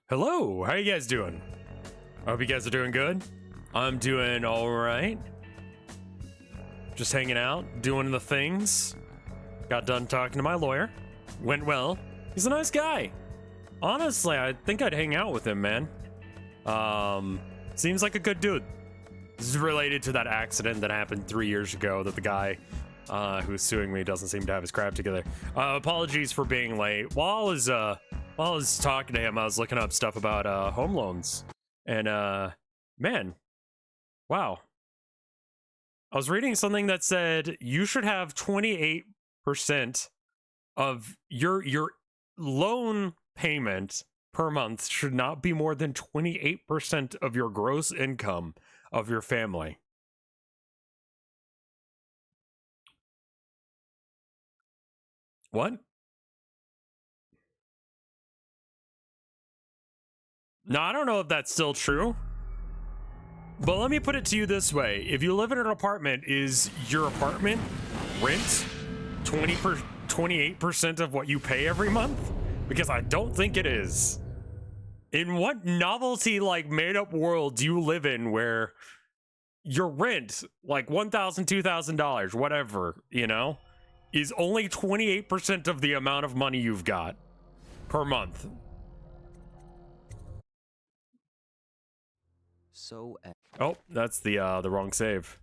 Hello, how you guys doing? I hope you guys are doing good. I'm doing all right. Just hanging out, doing the things. Got done talking to my lawyer. Went well. He's a nice guy. Honestly, I think I'd hang out with him, man. Seems like a good dude. This is related to that accident that happened 3 years ago that the guy who's suing me doesn't seem to have his crap together. Apologies for being late. While I was talking to him, I was looking up stuff about home loans. And man, wow. I was reading something that said you should have 28% of your loan payment per month should not be more than 28% of your gross income of your family. What? Now, I don't know if that's still true, but let me put it to you this way. If you live in an apartment, is your apartment rent 28% of what you pay every month? Because I don't think it is. In what novelty, like, made-up world do you live in where your rent, like $1,000, $2,000, whatever, you know, is only 28% of the amount of money you've got per month? Oh, that's the wrong save.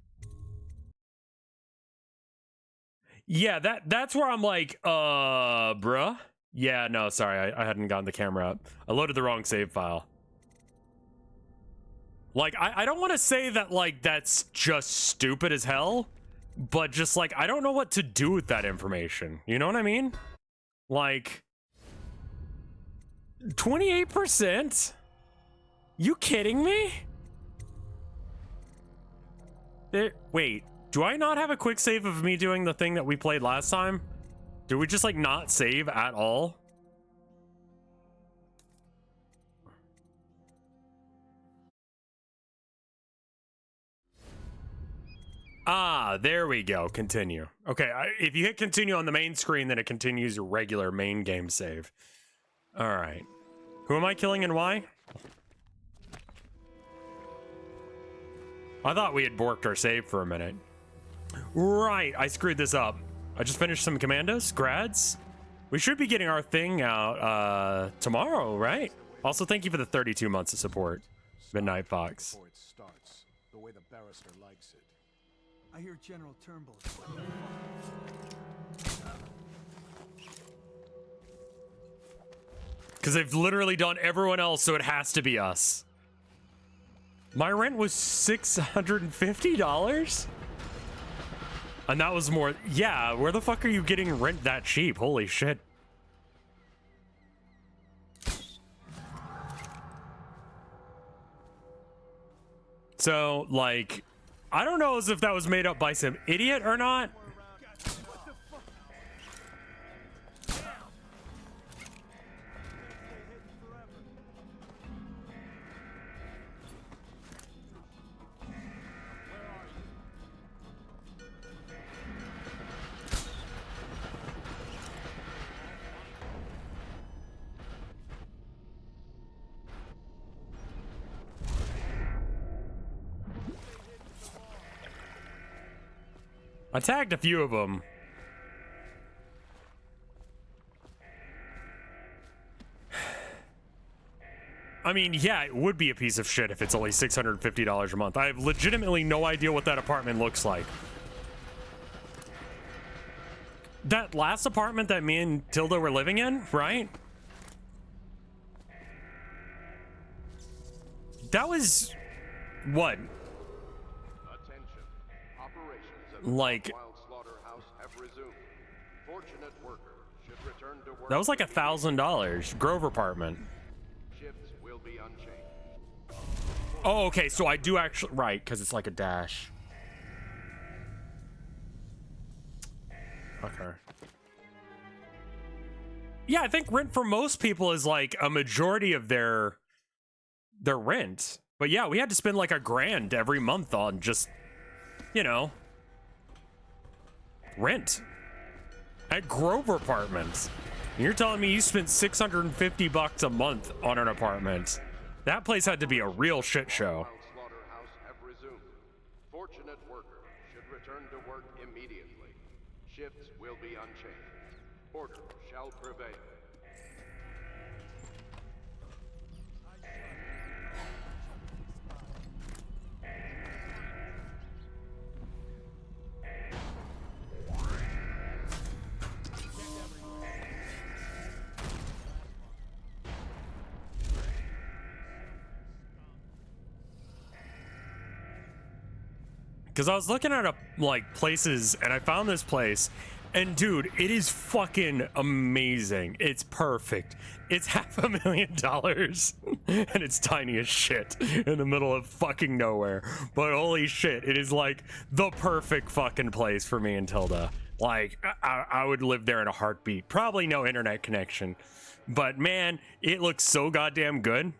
Yeah, that's where I'm like, bruh. Yeah, no, sorry, I hadn't gotten the camera up. I loaded the wrong save file. Like, I don't want to say that, like, that's just stupid as hell, but just, like, I don't know what to do with that information. You know what I mean? Like, 28%? You kidding me? Wait, do I not have a quick save of me doing the thing that we played last time? Did we just, like, not save at all? Ah, there we go. Continue. Okay, if you hit continue on the main screen, then it continues your regular main game save. All right. Who am I killing and why? I thought we had borked our save for a minute. Right, I screwed this up. I just finished some commandos, grads. We should be getting our thing out tomorrow, right? Also, thank you for the 32 months of support, Midnight Fox. The way the barrister likes it. I hear General Turnbull. Because they've literally done everyone else, so it has to be us. My rent was $650? And that was more. Yeah, where the fuck are you getting rent that cheap? Holy shit. So, like, I don't know as if that was made up by some idiot or not. I tagged a few of them. I mean, yeah, it would be a piece of shit if it's only $650 a month. I have legitimately no idea what that apartment looks like. That last apartment that me and Tilda were living in, right? That was... what? Like, that was like $1,000. Grove apartment. Oh, okay, so I do actually, right, because it's like a dash. Okay. Yeah, I think rent for most people is like a majority of their rent. But yeah, we had to spend like $1,000 every month on just, you know, rent at Grover Apartments. You're telling me you spent $650 a month on an apartment? That place had to be a real shit show. Slaughterhouse have resumed. Fortunate worker should return to work immediately. Shifts will be unchanged. Order shall prevail. Because I was looking at like places and I found this place, and dude, it is fucking amazing. It's perfect. It's $500,000 and it's tiny as shit in the middle of fucking nowhere. But holy shit, it is like the perfect fucking place for me and Tilda. Like I would live there in a heartbeat. Probably no internet connection, but man, it looks so goddamn good.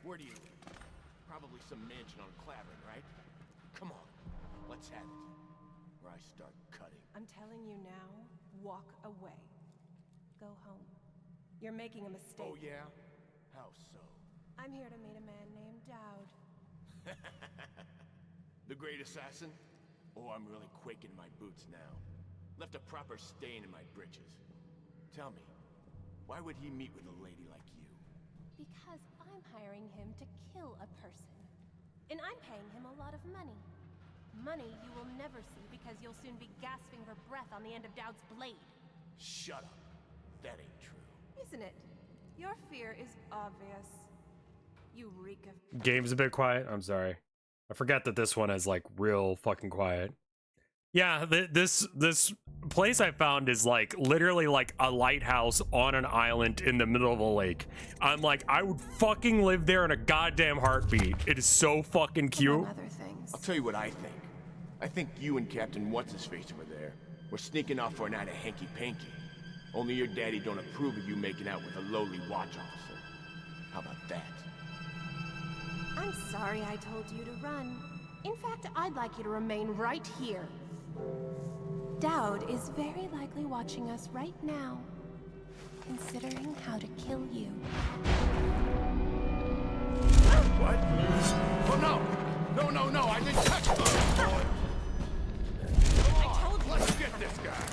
Where do you live? Probably some mansion on Clavering, right? Come on, let's have it. Or I start cutting. I'm telling you now, walk away. Go home. You're making a mistake. Oh yeah? How so? I'm here to meet a man named Dowd. The great assassin? Oh, I'm really quaking in my boots now. Left a proper stain in my britches. Tell me, why would he meet with a lady like you? Because I'm hiring him to kill a person. And I'm paying him a lot of money. Money you will never see because you'll soon be gasping for breath on the end of Dowd's blade. Shut up. That ain't true. Isn't it? Your fear is obvious. You reek of... Game's a bit quiet. I'm sorry. I forgot that this one is like real fucking quiet. Yeah, this place I found is like literally like a lighthouse on an island in the middle of a lake. I'm like, I would fucking live there in a goddamn heartbeat. It is so fucking cute. Among other things. I'll tell you what I think. I think you and Captain What's-His-Face over there were sneaking off for a night of hanky-panky. Only your daddy don't approve of you making out with a lowly watch officer. How about that? I'm sorry I told you to run. In fact, I'd like you to remain right here. Dowd is very likely watching us right now, considering how to kill you. What? Oh no! No, no, no! I didn't touch him! I told you! Let's get this guy!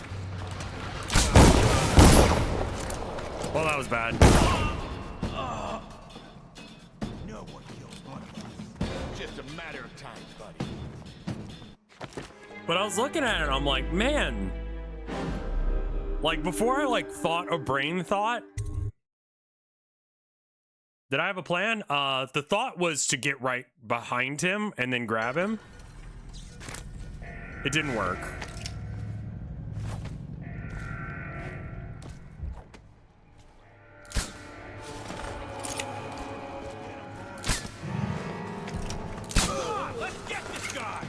Well, that was bad. No one kills one of us. Just a matter of time, buddy. But I was looking at it, I'm like, man. Like, before I, like, thought a brain thought. Did I have a plan? The thought was to get right behind him and then grab him. It didn't work. Let's get this guy!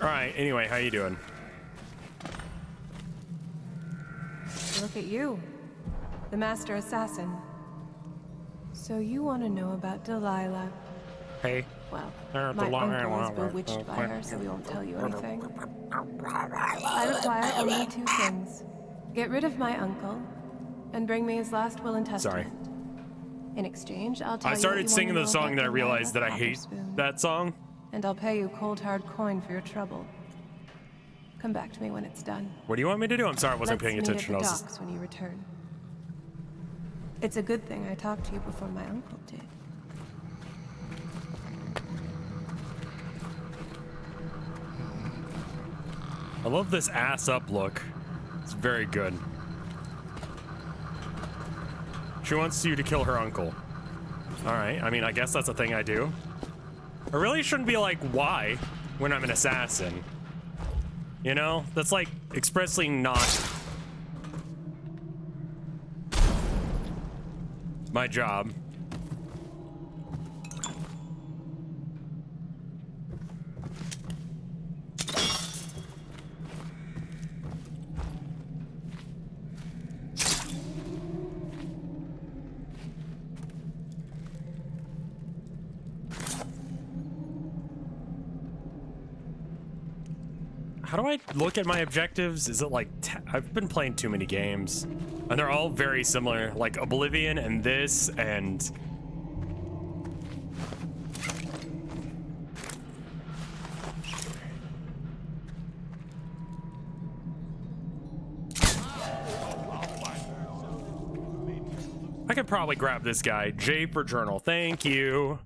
All right, anyway, how you doing? Look at you, the master assassin. So you want to know about Delilah? Hey. Well, my uncle was bewitched by her, so we won't tell you anything. I require only two things. Get rid of my uncle, and bring me his last will and testament. Sorry. In exchange, I'll tell I you started what you singing wanna the know song, about then I realized that I Delilah hate Copperspoon. that song. And I'll pay you cold hard coin for your trouble. Come back to me when it's done. What do you want me to do? I'm sorry, I wasn't paying Let's attention. meet I at the was just... docks when you return. It's a good thing I talked to you before my uncle did. I love this ass up look. It's very good. She wants you to kill her uncle. All right, I mean, I guess that's a thing I do. I really shouldn't be like, why, when I'm an assassin? You know, that's like expressly not my job. How do I look at my objectives? Is it like I've been playing too many games, and they're all very similar, like Oblivion and this and. I could probably grab this guy. J for journal. Thank you.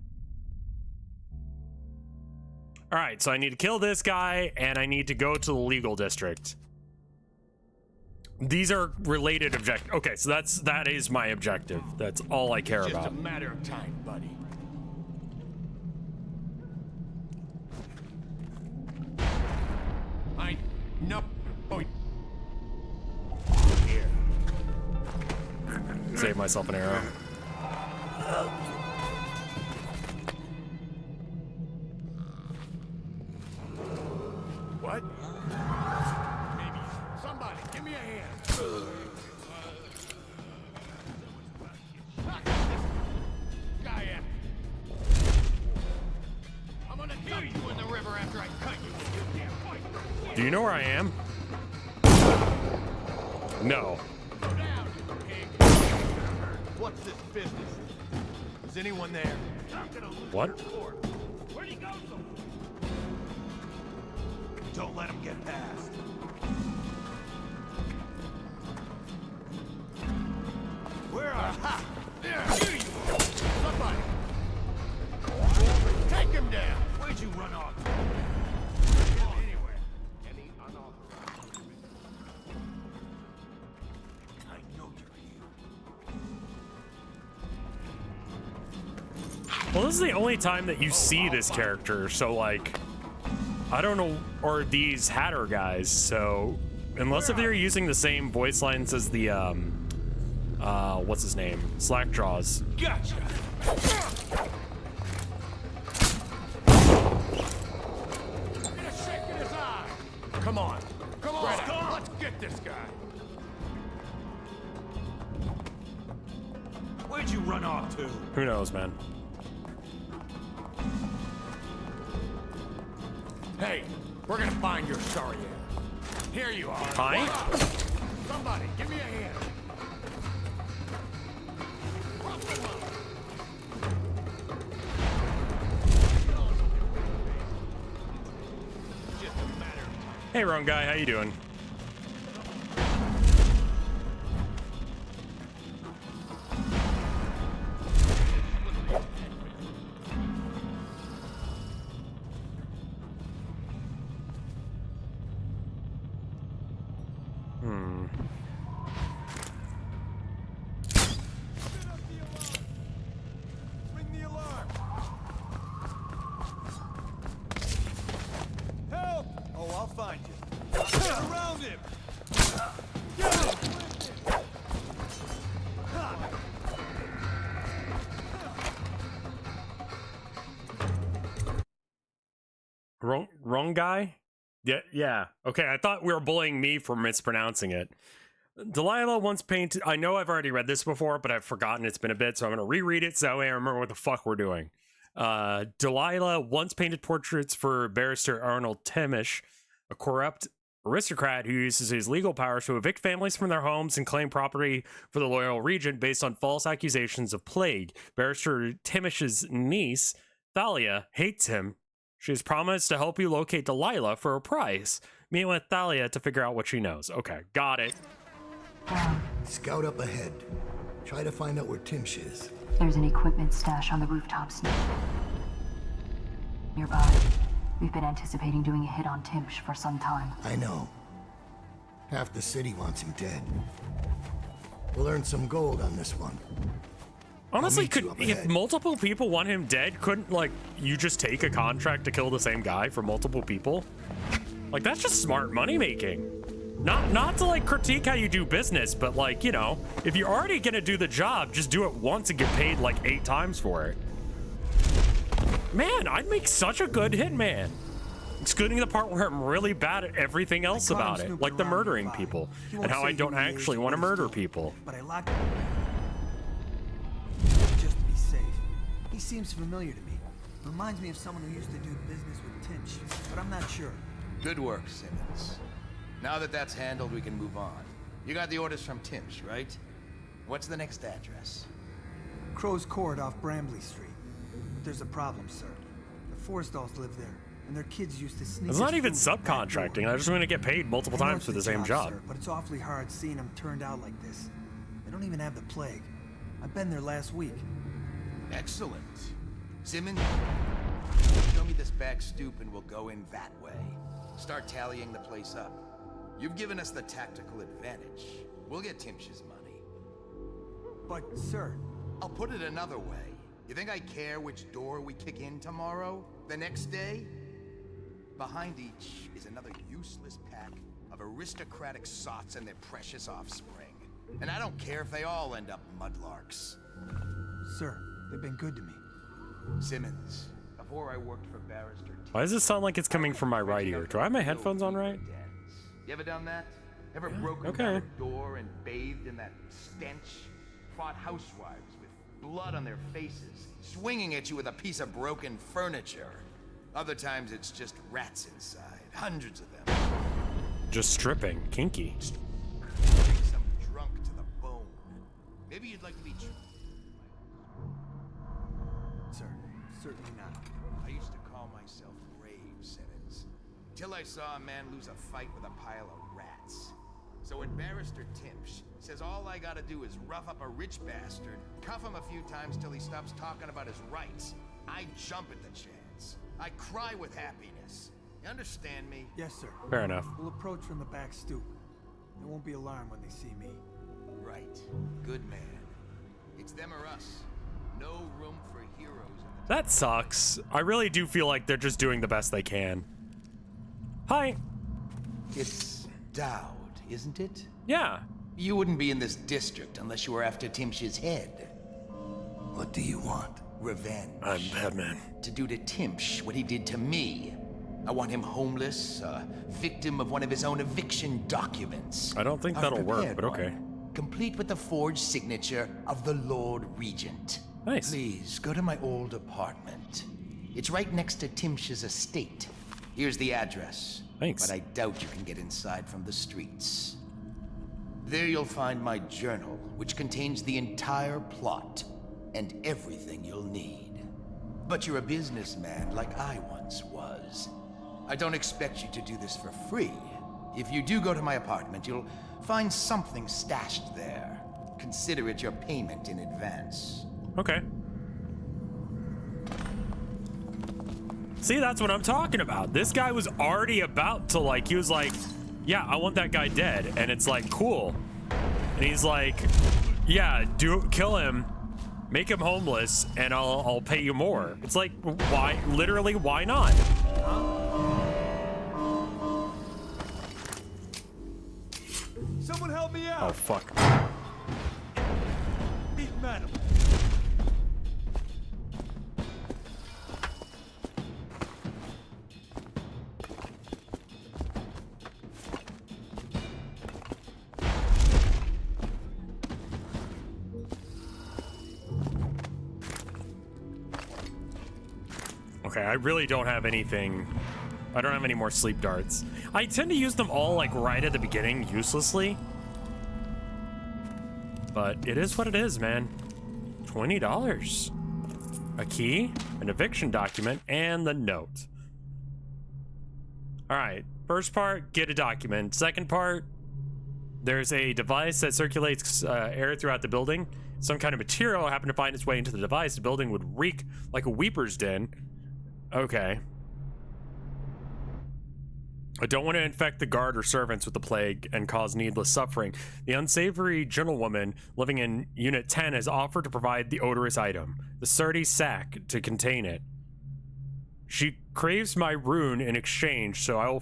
All right, so I need to kill this guy, and I need to go to the legal district. These are related objectives. Okay, so that is my objective. That's all I care about. Just a matter of time, buddy. No. Oh. Here. Save myself an arrow. What? Maybe. Somebody, give me a hand. Guy at me. I'm gonna dump you in the river after I cut you with your damn fight. Do you know where I am? No. Go down, you pig. What's this business? Is anyone there? What? Where'd he go so? Don't let him get past. Where are you? There you are. Somebody. Take him down. Where'd you run off? Anywhere. Any unauthorized I know you're here. Well, this is the only time that you see this character, so like, I don't know, or these Hatter guys. So unless if they're using the same voice lines as the what's his name, Slackjaws. Gotcha. Get a shake in his eye. Come on. Come on. Let's get this guy. Where'd you run off to? Who knows, man? Hey, we're gonna find your sorry ass. Here you are. Hi? Somebody, give me a hand. Prop him up. Just a matter of time. Hey, wrong guy. How you doing? Ring the alarm. Help! Oh, I'll find you. Surround him! Wrong guy? Yeah. Okay, I thought we were bullying me for mispronouncing it. Delilah once painted... I know I've already read this before, but I've forgotten it's been a bit, so I'm going to reread it so that way I remember what the fuck we're doing. Delilah once painted portraits for barrister Arnold Temish, a corrupt aristocrat who uses his legal powers to evict families from their homes and claim property for the loyal regent based on false accusations of plague. Barrister Timish's niece, Thalia, hates him. She has promised to help you locate Delilah for a price. Meet with Thalia to figure out what she knows. Okay, got it. Scout up ahead. Try to find out where Timsh is. There's an equipment stash on the rooftops nearby. We've been anticipating doing a hit on Timsh for some time. I know. Half the city wants him dead. We'll earn some gold on this one. Honestly, meet you up if ahead. multiple people want him dead, couldn't, like, you just take a contract to kill the same guy for multiple people? Like, that's just smart money making. Not to, like, critique how you do business, but, like, you know, if you're already gonna do the job, just do it once and get paid, like, 8 times for it. Man, I'd make such a good hitman. Excluding the part where I'm really bad at everything else about it, like the murdering people, and how I don't actually want to murder people. But I locked just to be safe. He seems familiar to me. Reminds me of someone who used to do business with Timsh, but I'm not sure. Good work, Simmons. Now that that's handled, we can move on. You got the orders from Timsh, right? What's the next address? Crow's Court off Bramley Street. But there's a problem, sir. The Forrestalls live there, and their kids used to sneak. It's not even subcontracting. I just want to get paid multiple times for the same job. Sir, but it's awfully hard seeing them turned out like this. They don't even have the plague. I've been there last week. Excellent. Simmons, show me this back stoop and we'll go in that way. Start tallying the place up. You've given us the tactical advantage. We'll get Timsh's money. But, sir... I'll put it another way. You think I care which door we kick in tomorrow? The next day? Behind each is another useless pack of aristocratic sots and their precious offspring. And I don't care if they all end up mudlarks. Sir, they've been good to me. Simmons, before I worked for Barrister... Why does it sound like it's coming from my right ear? Do I have my headphones on right? You ever done that? Ever broken down a door and bathed in that stench? Fought housewives with blood on their faces, swinging at you with a piece of broken furniture. Other times it's just rats inside, hundreds of them. Just stripping, kinky. Some drunk to the bone. Maybe you'd like to be... Sir, certainly not. I used to call myself brave, Simmons. Till I saw a man lose a fight with a pile of rats. So when Barrister Timsh says all I gotta do is rough up a rich bastard, cuff him a few times till he stops talking about his rights, I jump at the chance. I cry with happiness. You understand me? Yes, sir. Fair enough. We'll approach from the back stoop. They won't be alarmed when they see me. Right. Good man. It's them or us. No room for heroes in the... That sucks. I really do feel like they're just doing the best they can. Hi. It's Dowd, isn't it? Yeah. You wouldn't be in this district unless you were after Timsh's head. What do you want? Revenge. I'm Batman. To do to Timsh what he did to me. I want him homeless, a victim of one of his own eviction documents. I don't think I've that'll work, prepared but okay. one, complete with the forged signature of the Lord Regent. Nice. Please, go to my old apartment. It's right next to Timsh's estate. Here's the address. Thanks. But I doubt you can get inside from the streets. There you'll find my journal, which contains the entire plot and everything you'll need. But you're a businessman like I once was. I don't expect you to do this for free. If you do go to my apartment, you'll find something stashed there. Consider it your payment in advance. Okay. See, that's what I'm talking about. This guy was already about to, like, he was like, yeah, I want that guy dead. And it's like, cool. And he's like, yeah, kill him, make him homeless, and I'll pay you more. It's like, why? Literally, why not? Someone help me out! Oh, fuck. Meet madam. Okay, I really don't have anything. I don't have any more sleep darts. I tend to use them all like right at the beginning, uselessly. But it is what it is, man. $20. A key, an eviction document, and the note. All right, first part, get a document. Second part, there's a device that circulates air throughout the building. Some kind of material happened to find its way into the device. The building would reek like a weeper's den. Okay. I don't want to infect the guard or servants with the plague and cause needless suffering. The unsavory gentlewoman living in Unit 10 has offered to provide the odorous item, the sturdy sack to contain it. She craves my rune in exchange, so I will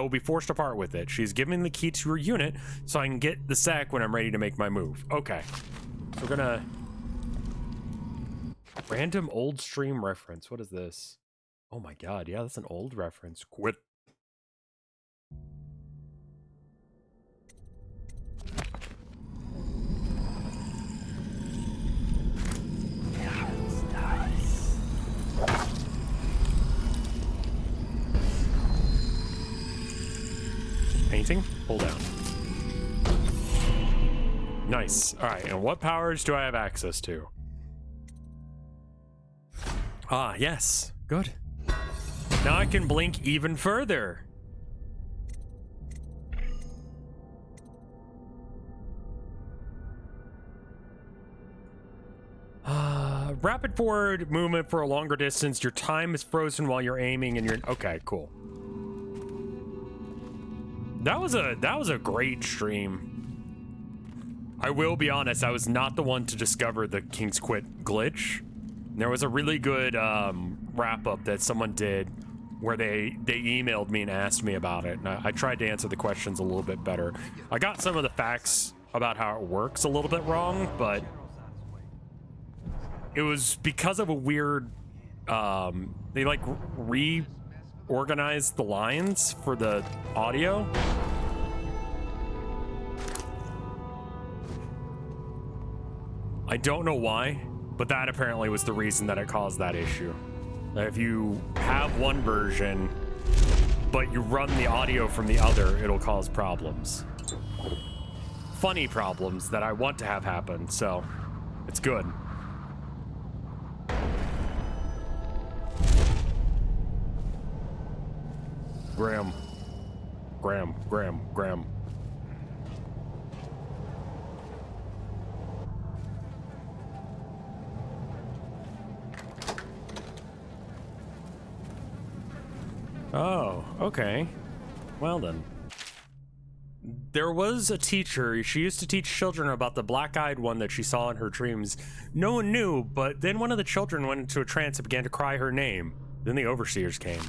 be forced to part with it. She's given the key to her unit so I can get the sack when I'm ready to make my move. Okay. So we're gonna... Random old stream reference. What is this? Oh my god, yeah, that's an old reference. Quit. painting? Hold down. Nice. All right, and what powers do I have access to? Ah, yes. Good. Now I can blink even further. Rapid forward movement for a longer distance. Your time is frozen while you're aiming and you're... Okay, cool. That was a great stream. I will be honest, I was not the one to discover the King's Quit glitch. There was a really good wrap-up that someone did where they emailed me and asked me about it, and I tried to answer the questions a little bit better. I got some of the facts about how it works a little bit wrong, but it was because of a weird, they like reorganized the lines for the audio. I don't know why, but that apparently was the reason that it caused that issue. If you have one version, but you run the audio from the other, it'll cause problems. Funny problems that I want to have happen, so it's good. Graham. Oh, okay. Well then. There was a teacher, she used to teach children about the black-eyed one that she saw in her dreams. No one knew, but then one of the children went into a trance and began to cry her name. Then the overseers came.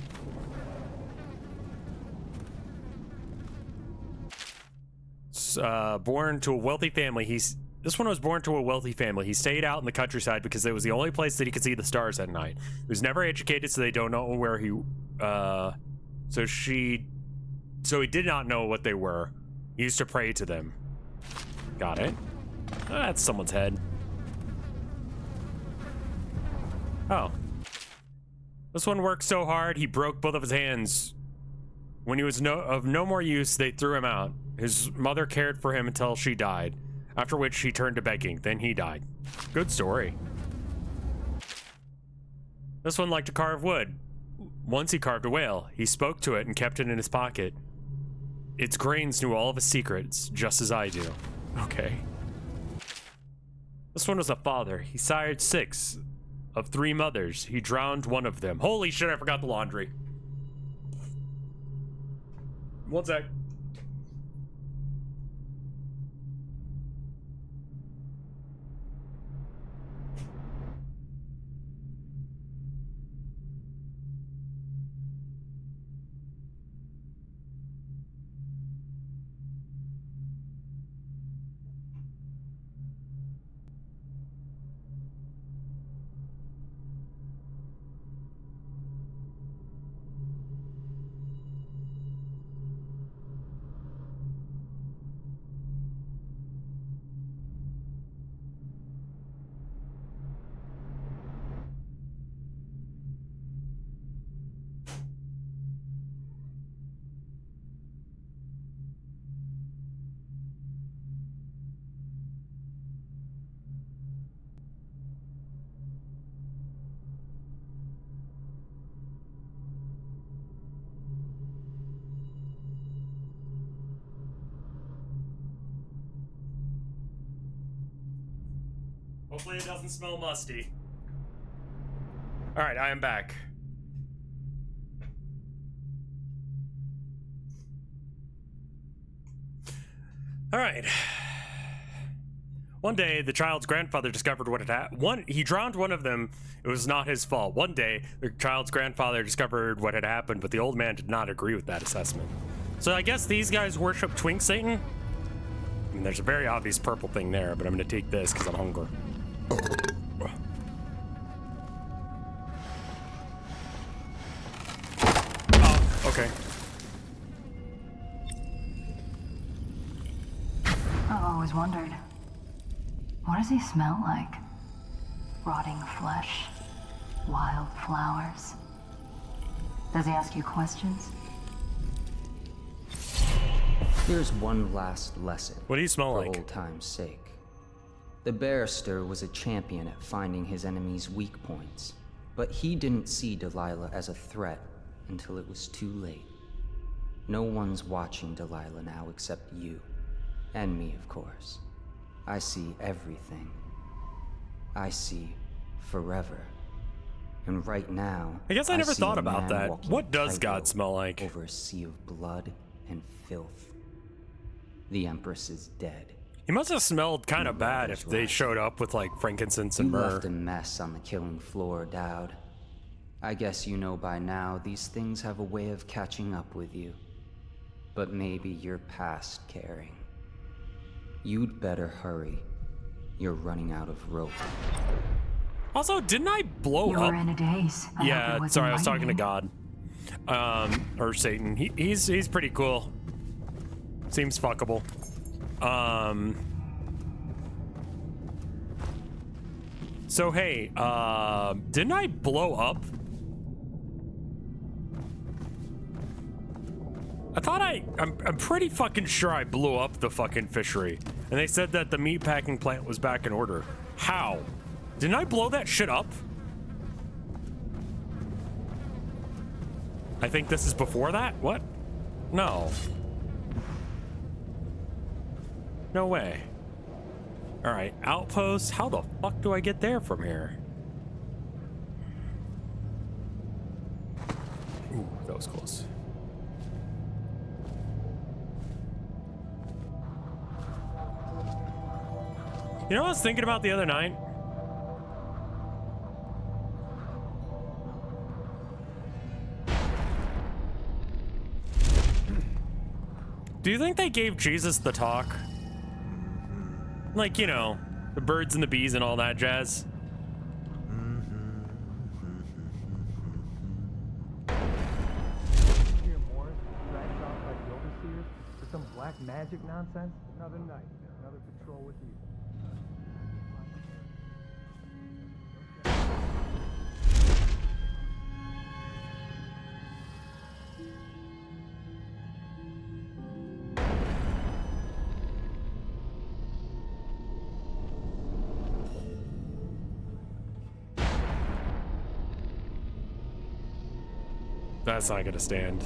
Born to a wealthy family, this one was born to a wealthy family. He stayed out in the countryside because it was the only place that he could see the stars at night. He was never educated, so they don't know where he, so he did not know what they were. He used to pray to them. Got it. That's someone's head. Oh. This one worked so hard, he broke both of his hands. When he was of no more use, they threw him out. His mother cared for him until she died, after which he turned to begging. Then he died. Good story. This one liked to carve wood. Once he carved a whale. He spoke to it and kept it in his pocket. Its grains knew all of his secrets, just as I do. Okay. This one was a father. He sired 6 of 3 mothers. He drowned one of them. Holy shit, I forgot the laundry. One sec. Hopefully it doesn't smell musty. All right, I am back. All right. One day, the child's grandfather discovered what had happened. He drowned one of them. It was not his fault. One day, the child's grandfather discovered what had happened, but the old man did not agree with that assessment. So I guess these guys worship Twink Satan? I mean, there's a very obvious purple thing there, but I'm gonna take this because I'm hungry. Oh, okay. I've always wondered, what does he smell like? Rotting flesh? Wild flowers? Does he ask you questions? Here's one last lesson. What do you smell for like? old time's sake. The barrister was a champion at finding his enemies' weak points, but he didn't see Delilah as a threat until it was too late. No one's watching Delilah now except you. And me, of course. I see everything. I see forever. And right now, I guess I never see thought a about man that. walking What does God tightrope smell like? over a sea of blood and filth. The Empress is dead. He must have smelled kind of bad if they showed up with like frankincense and You myrrh. left a mess on the killing floor, Dowd. I guess you know by now these things have a way of catching up with you. But maybe you're past caring. You'd better hurry. You're running out of rope. Also, didn't I blow You up? were in a daze. I hope Yeah, it wasn't sorry, I was talking to lightning. God. Or Satan. He's pretty cool. Seems fuckable. So hey, didn't I blow up? I thought I'm pretty fucking sure I blew up the fucking fishery. And they said that the meatpacking plant was back in order. How? Didn't I blow that shit up? I think this is before that? What? No. No way. All right, outpost. How the fuck do I get there from here? Ooh, that was close. You know what I was thinking about the other night? Do you think they gave Jesus the talk? Like, you know, the birds and the bees and all that jazz? Hear Morris dragged off by the overseers for some black magic nonsense? Another night, another patrol with you. That's not gonna stand.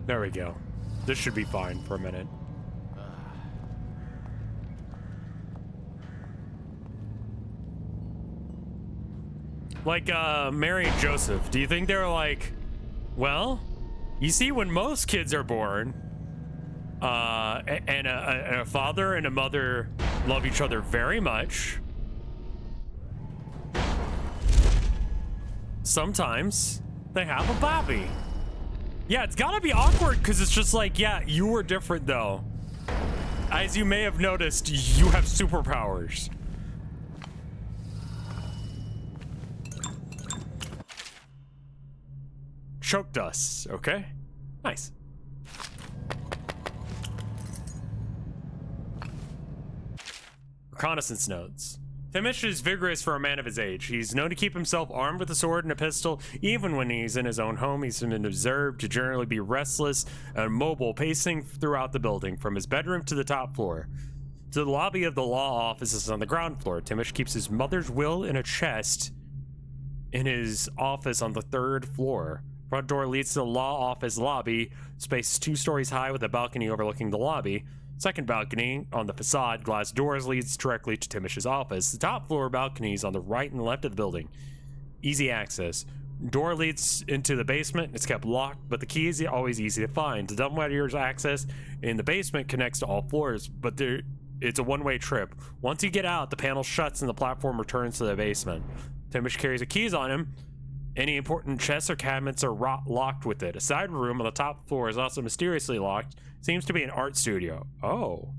There we go. This should be fine for a minute. Like, Mary and Joseph, do you think they're like, well, you see, when most kids are born, and a father and a mother love each other very much, sometimes they have a baby. Yeah, it's gotta be awkward because it's just like, yeah, you were different though. As you may have noticed, you have superpowers. Choked us, okay? Nice. Reconnaissance notes. Timish is vigorous for a man of his age. He's known to keep himself armed with a sword and a pistol. Even when he's in his own home, he's been observed to generally be restless and mobile, pacing throughout the building, from his bedroom to the top floor. To the lobby of the law offices on the ground floor. Timish keeps his mother's will in a chest in his office on the 3rd floor. Front door leads to the law office lobby, space 2 stories high with a balcony overlooking the lobby. Second balcony on the facade, glass doors, leads directly to Timish's office. The top floor balconies on the right and left of the building. Easy access. Door leads into the basement. It's kept locked, but the key is always easy to find. The dumbwaiter's access in the basement connects to all floors, but it's a one-way trip. Once you get out, the panel shuts and the platform returns to the basement. Timish carries the keys on him. Any important chests or cabinets are locked with it. A side room on the top floor is also mysteriously locked. Seems to be an art studio. Oh.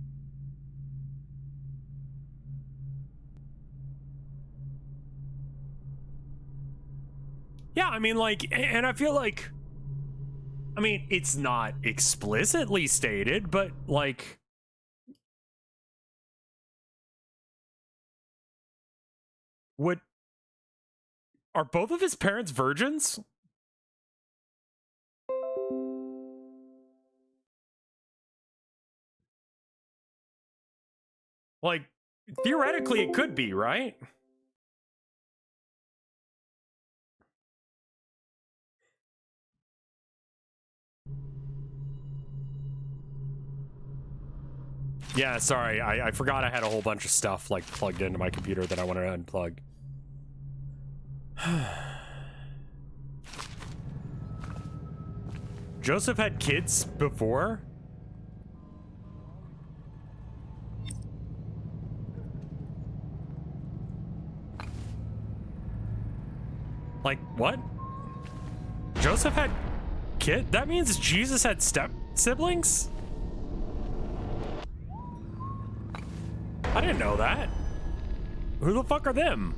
Yeah, I mean, like, and I feel like, I mean, it's not explicitly stated, but like, Would... Are both of his parents virgins? Like, theoretically it could be, right? Yeah, sorry, I forgot I had a whole bunch of stuff, like, plugged into my computer that I wanted to unplug. Joseph had kids before? Like, what? Joseph had kid? That means Jesus had step siblings? I didn't know that. Who the fuck are them?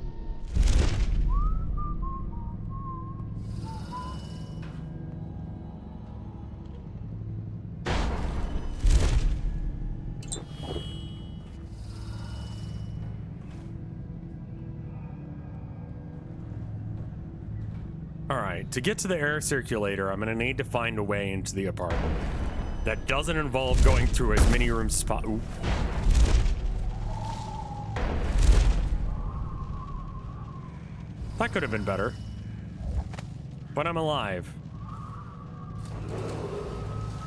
Alright, to get to the air circulator, I'm gonna need to find a way into the apartment. That doesn't involve going through as many rooms as possible. That could have been better. But I'm alive.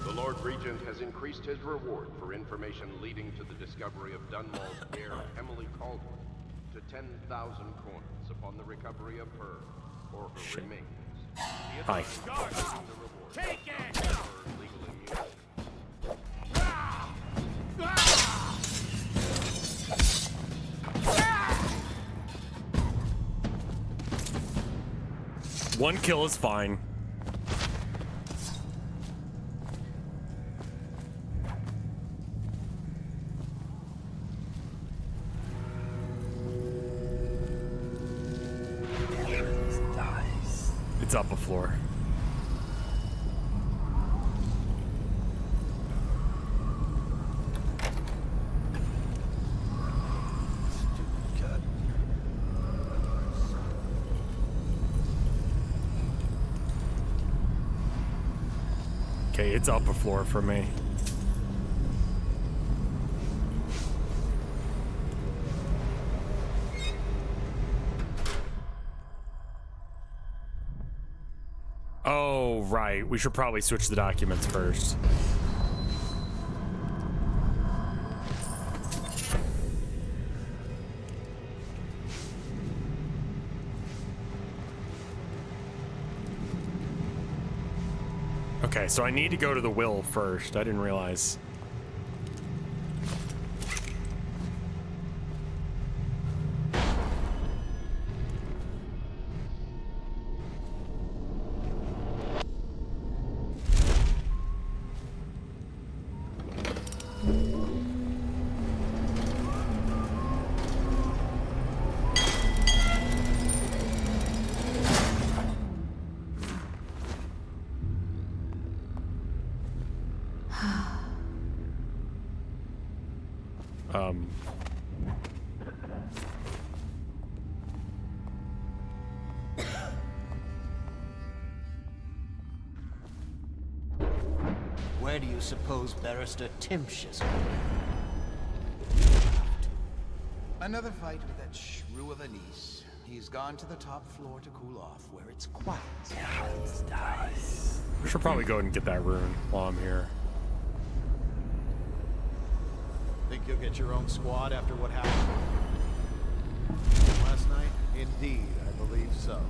The Lord Regent has increased his reward for information leading to the discovery of Dunwall's heir, Emily Caldwell, to 10,000 coins upon the recovery of her or her remains. Hi. Take it! Legal immunity. One kill is fine. It's up a floor. Okay, it's up a floor for me. Oh, right. We should probably switch the documents first. Okay, so I need to go to the will first. I didn't realize. Where do you suppose Barrister Timsh is? Another fight with that shrew of a niece. He's gone to the top floor to cool off, where it's quiet. We should probably go ahead and get that rune while I'm here. Think you'll get your own squad after what happened last night? Indeed, I believe so.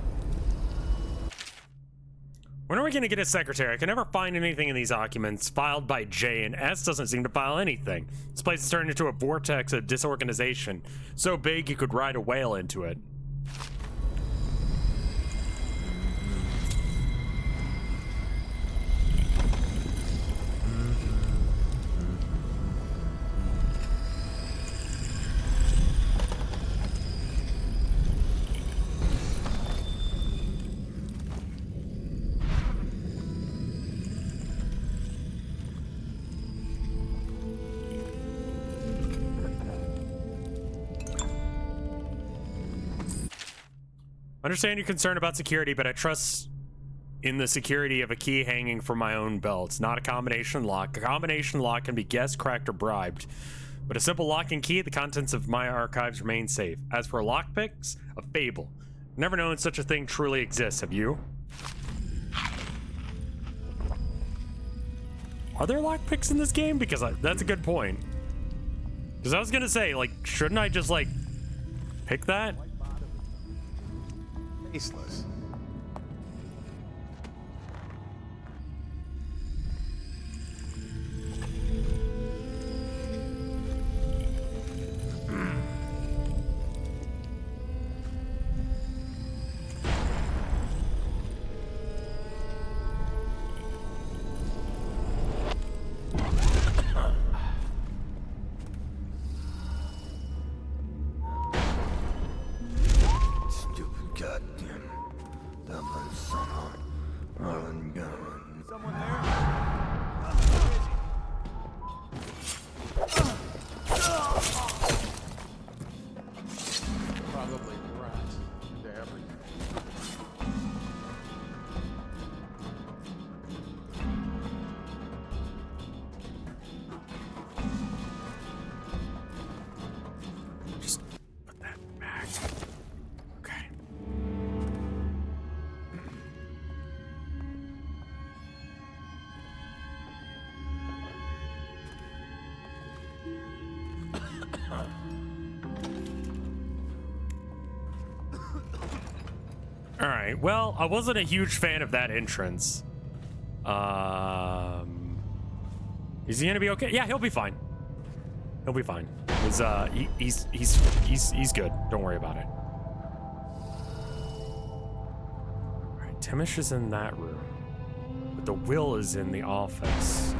When are we going to get a secretary? I can never find anything in these documents filed by J, and S doesn't seem to file anything. This place is turned into a vortex of disorganization, so big you could ride a whale into it. Understand your concern about security, but I trust in the security of a key hanging from my own belt. It's not a combination lock. A combination lock can be guessed, cracked, or bribed. But a simple lock and key, the contents of my archives remain safe. As for lockpicks, a fable. Never known such a thing truly exists, have you? Are there lockpicks in this game? Because that's a good point. Because I was gonna say, like, shouldn't I just, like, pick that? Faceless. Alright, well, I wasn't a huge fan of that entrance. Is he gonna be okay? Yeah, he'll be fine. He'll be fine. He's good. Don't worry about it. Alright, Timish is in that room. But the will is in the office.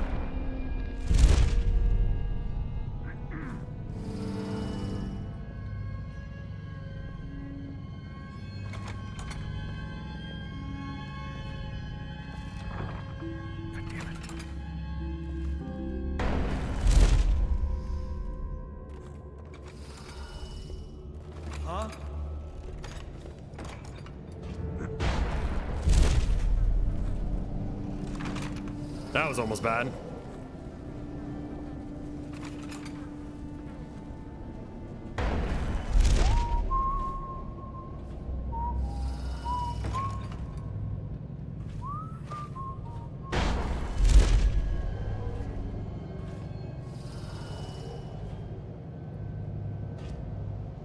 That was almost bad.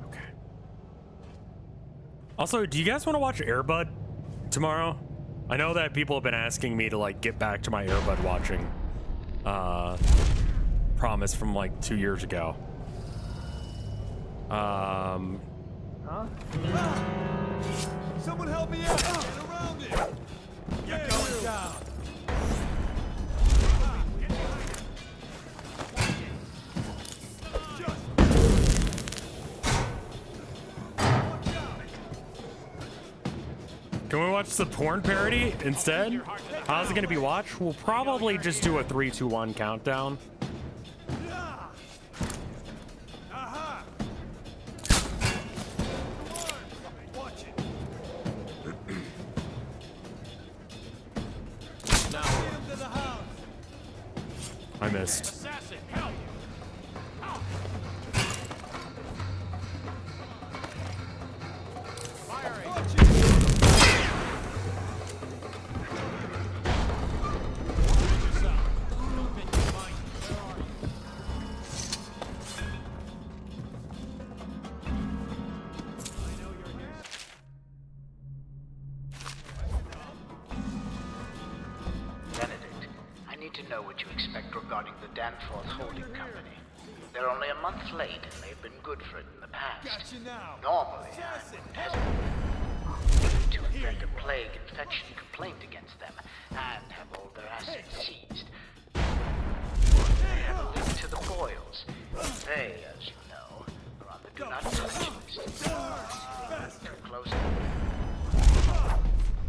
Okay. Also, do you guys want to watch Air Bud tomorrow? I know that people have been asking me to, like, get back to my Air Bud watching promise from, like, 2 years ago. Huh? Someone help me out! Get around it! Get going down! Can we watch the porn parody instead? How's it gonna be watched? We'll probably just do a 3, 2, 1 countdown. I missed. Normally, I wouldn't hesitate to infect a plague infection complaint against them and have all their assets seized. They have a link to the Boyles. They, as you know, are on the do not touch list. They're close.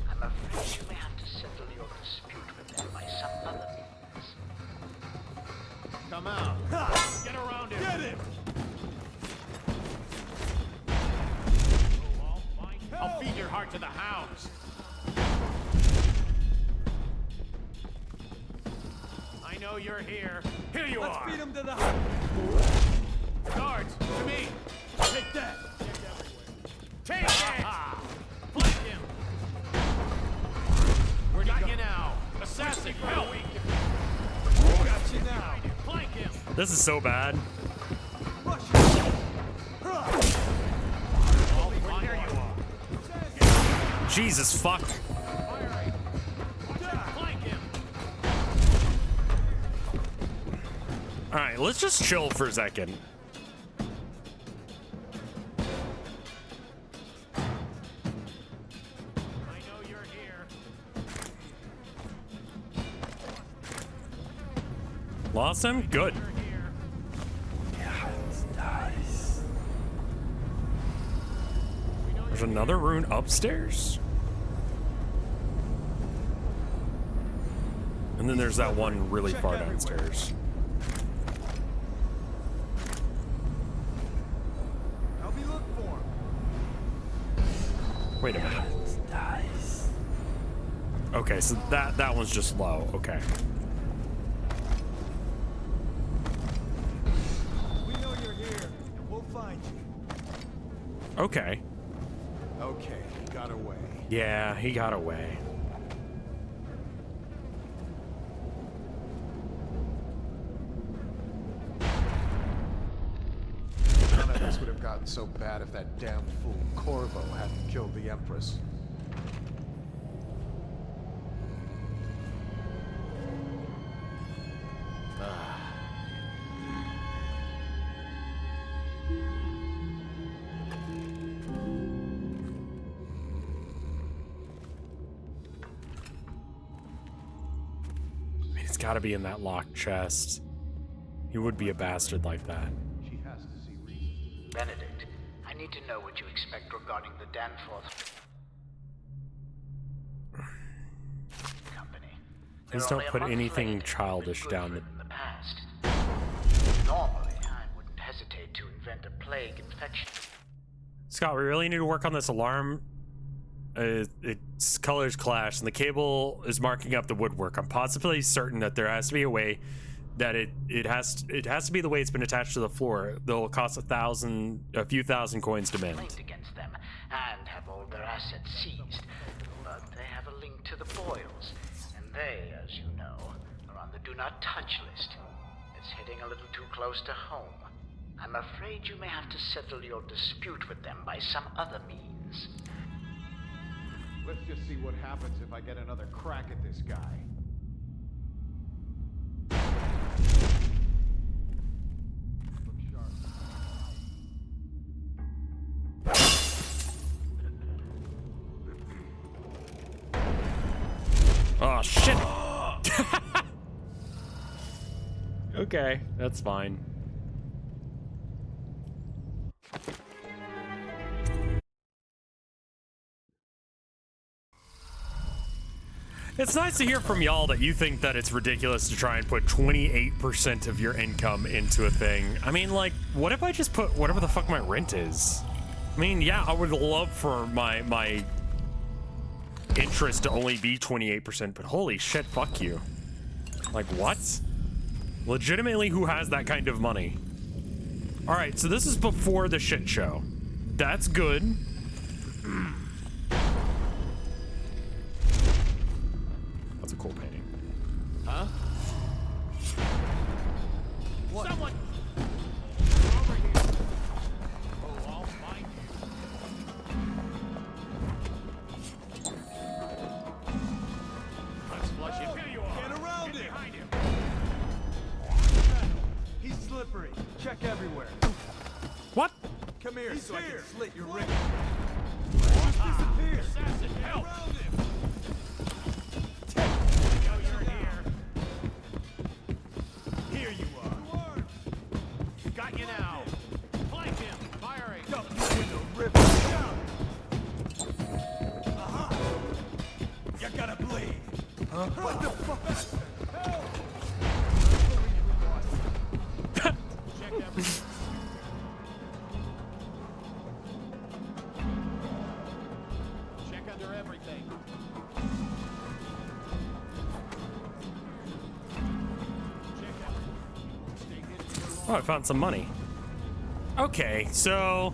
I'm afraid you may have to settle your dispute with them by some other means. Come out. Get around here. Get him. I'll feed your heart Back to the house. I know you're here. Here you are. Let's feed him to the house. Guards, to me. Take that. Take it! Flank him! Where got you now? Assassin, help! Got you now. Flank him! This is so bad. Oh, there you are. Jesus fuck. Flank him! All right, let's just chill for a second. I know you're here. Lost him? Good. There's another rune upstairs. And then there's that one really far downstairs. Help me look for him. Wait a minute. Okay, so that one's just low. Okay. We know you're here, and we'll find you. Okay. Okay, he got away. Yeah, he got away. None of this would have gotten so bad if that damn fool Corvo hadn't killed the Empress. It's gotta be in that locked chest. He would be a bastard like that. She has to see reason. Benedict, I need to know what you expect regarding the Danforth company. Please They're don't only a put month anything late, childish but down good the... in the past. Normally, I wouldn't hesitate to invent a plague infection. Scott, we really need to work on this alarm. Its colors clash, and the cable is marking up the woodwork. I'm positively certain that there has to be a way that it has to be the way it's been attached to the floor. They'll cost a few thousand coins to mend. Complaint against them and have all their assets seized, but they have a link to the Boyles, and they, as you know, are on the Do Not Touch list. It's hitting a little too close to home. I'm afraid you may have to settle your dispute with them by some other means. Let's just see what happens if I get another crack at this guy. Look sharp. Oh shit! Okay, that's fine. It's nice to hear from y'all that you think that it's ridiculous to try and put 28% of your income into a thing. I mean, like, what if I just put whatever the fuck my rent is? I mean, yeah, I would love for my interest to only be 28%, but holy shit, fuck you. Like, what? Legitimately, who has that kind of money? All right, so this is before the shit show. That's good. That's a cool painting. Huh? What? Someone! Over here! Oh, I'll find you. Let's flush him. Here you are! Get around him! Behind him! He's slippery. Check everywhere. What? Come here so I can slit your wrist. Just disappeared. Assassin, help! Around him! Now you're here. Here you are. Got you now. Flank him. Firing. Dump you in the river. Down. Aha! You gotta bleed. Huh? What the fuck? Help! Check everything. Check Oh, I found some money. Okay, so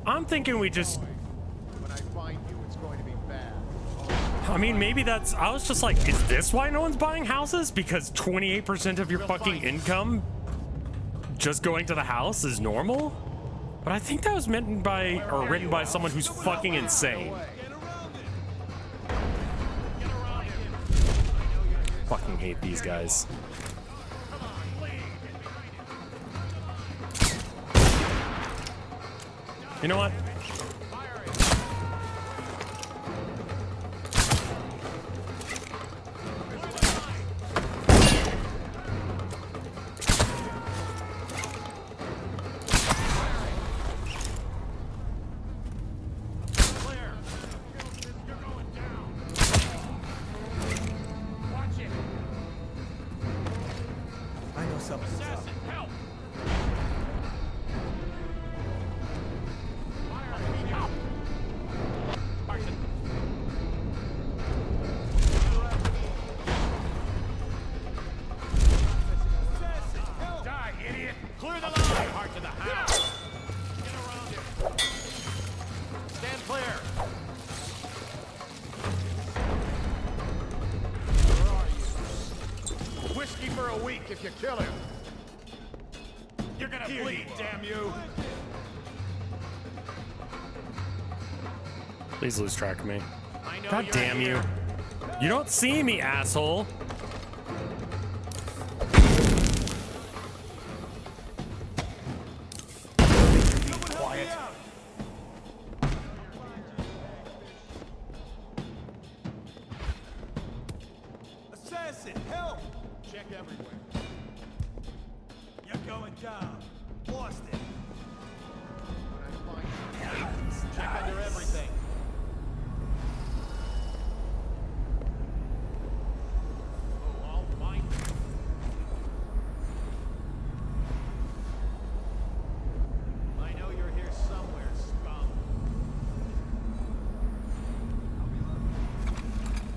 I'm thinking we just. When I find you, it's going to be bad. I mean, maybe that's. I was just like, is this why no one's buying houses? Because 28% of your fucking income just going to the house is normal? But I think that was meant by or written by someone who's fucking insane. Fucking hate these guys. You know what? I know something's up. Die, idiot! Clear the line! Heart to the house! Get around here! Stand clear! Where are you? Whiskey for a week if you kill him! You're gonna bleed, damn you! Please lose track of me. I know God you're damn you. here. You don't see me, asshole. Quiet. Assassin, help! Check everywhere. You're going down. Lost it. When I find you, check under everything. Oh, I'll find you. I know you're here somewhere, scum.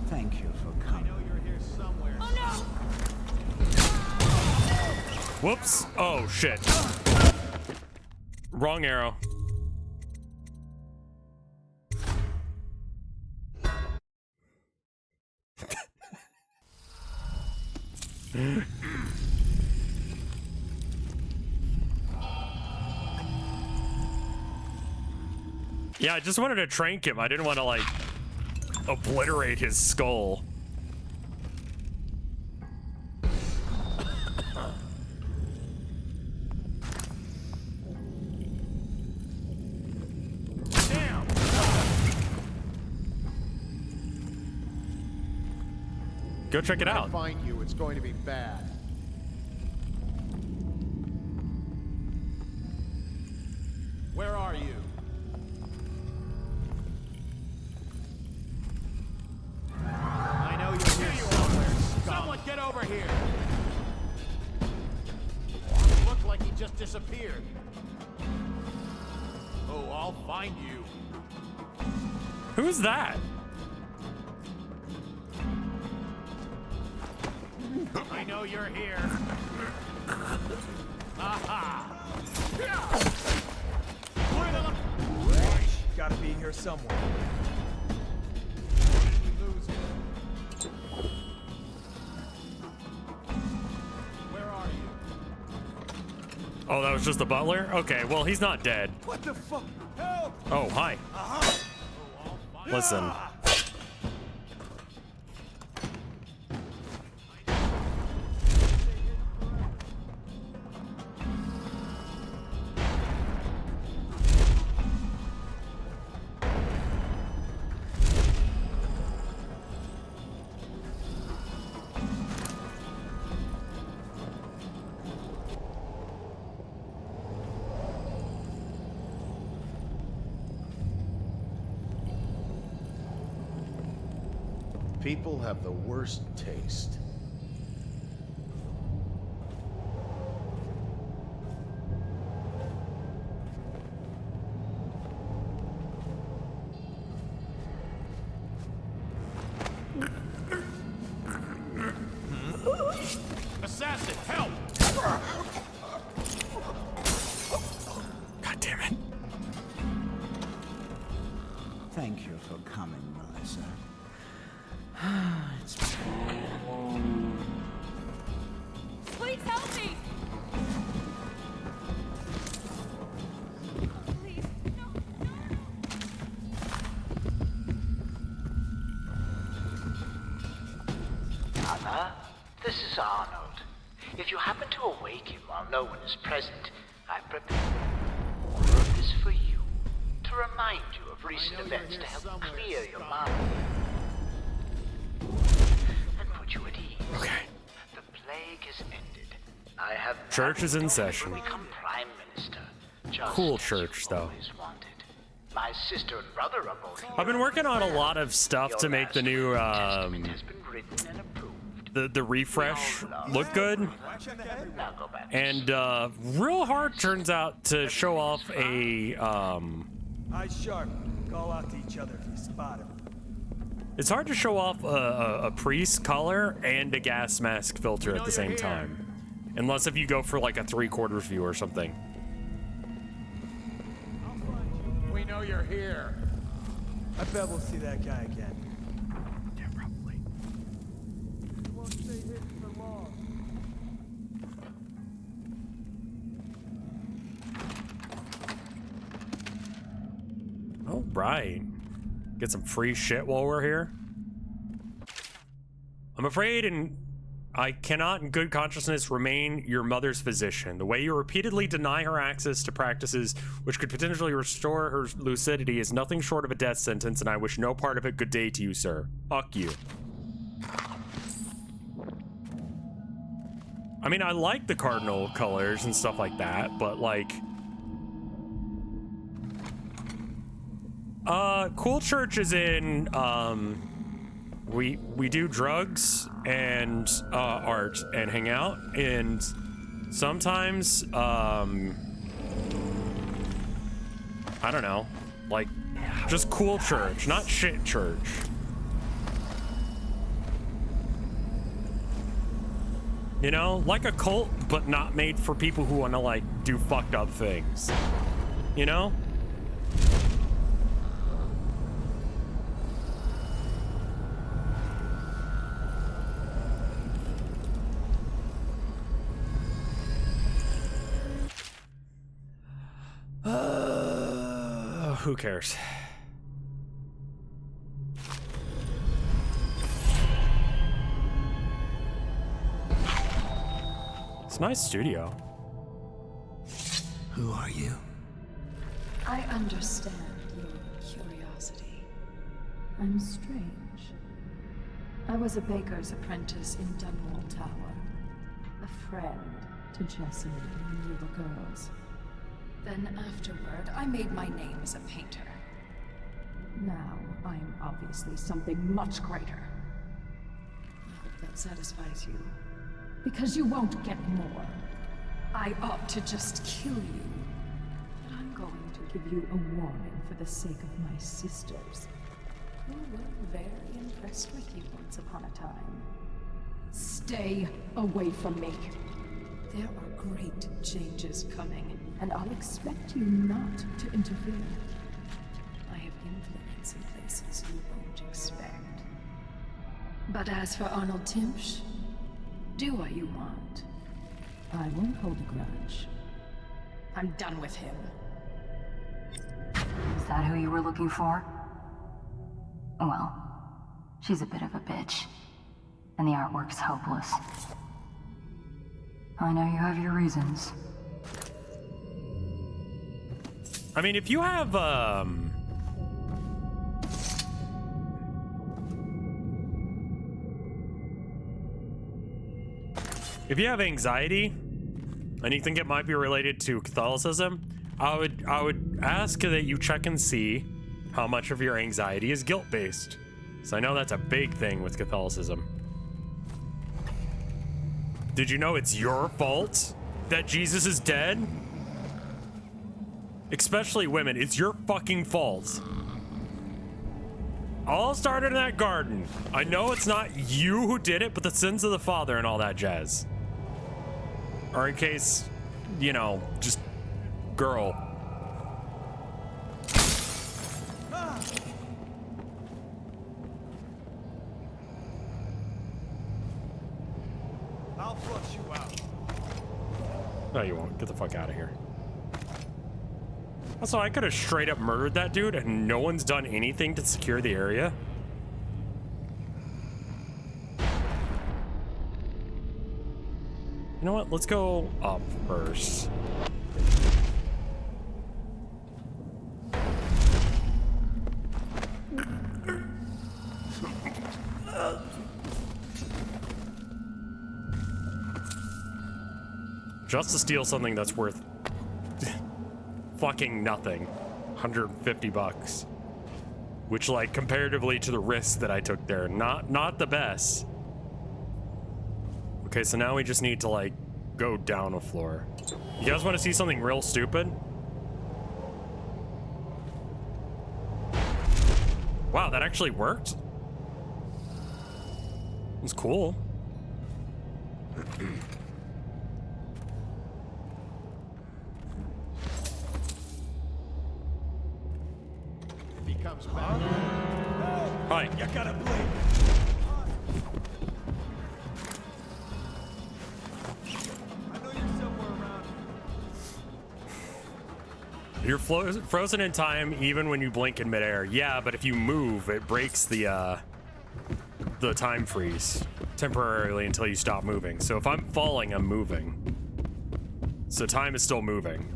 Thank you for I coming. know you're here somewhere. Oh no! Whoops. Oh, shit. Wrong arrow. Yeah, I just wanted to trank him. I didn't want to, like, obliterate his skull. Damn! Go check it When I out. find you, it's going to be bad. Where are you? I know you're here somewhere, scum. Someone get over here! Looked like he just disappeared. Oh, I'll find you. Who's that? I know you're here. Aha! Clear the line. Gotta be here somewhere. Lose it. Where are you? Oh, that was just the butler? Okay, well, he's not dead. What the fuck? Help! Oh, hi. Listen. People have the worst taste. Assassin, help! sir. Please help me! Please, no, no! Mother, this is Arnold. If you happen to awake him while no one is present, I prepare this for you, to remind you of recent events to help clear your mind and put you at ease. Okay. The plague has ended. I have Church is in session. become prime minister. Just Cool as church, you though. always wanted. My sister and brother are both here. I've been working on a lot of stuff to make the new Testament has been written and approved. the refresh look good, Now go back. and real hard turns out to show off a Eyes sharp. Call out to each other if you spot him. it's hard to show off a priest color and a gas mask filter at the same time, unless if you go for like a 3/4 view or something. We know you're here. I bet we'll see that guy again. Yeah, probably. He won't stay hidden for long. Oh, right. Get some free shit while we're here. I'm afraid and I cannot in good consciousness remain your mother's physician. The way you repeatedly deny her access to practices which could potentially restore her lucidity is nothing short of a death sentence, and I wish no part of it. Good day to you, sir. Fuck you. I mean, I like the cardinal colors and stuff like that, but like... Cool Church is in, we do drugs and art and hang out, and sometimes I don't know, like just cool church, not shit church. You know, like a cult, but not made for people who want to like do fucked up things. You know? Who cares? It's a nice studio. Who are you? I understand your curiosity. I'm strange. I was a baker's apprentice in Dunwall Tower. A friend to Jessie when we were girls. Then afterward, I made my name as a painter. Now, I'm obviously something much greater. I hope that satisfies you. Because you won't get more. I ought to just kill you. But I'm going to give you a warning for the sake of my sisters, who were very impressed with you once upon a time. Stay away from me. There are great changes coming, and I'll expect you not to interfere. I have influence in places you won't expect. But as for Arnold Timpsch, do what you want. I won't hold a grudge. I'm done with him. Is that who you were looking for? Well, she's a bit of a bitch, and the artwork's hopeless. I know you have your reasons. I mean, if you have, if you have anxiety, and you think it might be related to Catholicism, I would ask that you check and see how much of your anxiety is guilt-based. So I know that's a big thing with Catholicism. Did you know it's your fault that Jesus is dead? Especially women, it's your fucking fault. All started in that garden. I know it's not you who did it, but the sins of the father and all that jazz. Or in case, you know, just girl. No, you won't. Get the fuck out of here. Also, I could have straight up murdered that dude and no one's done anything to secure the area. You know what? Let's go up first. Just to steal something that's worth fucking nothing. 150 bucks. Which, like, comparatively to the risk that I took there, not the best. Okay, so now we just need to, like, go down a floor. You guys want to see something real stupid? Wow, that actually worked? It was cool. If he comes back. Hi. You gotta blink. You're frozen in time even when you blink in midair. Yeah, but if you move, it breaks the time freeze temporarily until you stop moving. So if I'm falling, I'm moving. So time is still moving.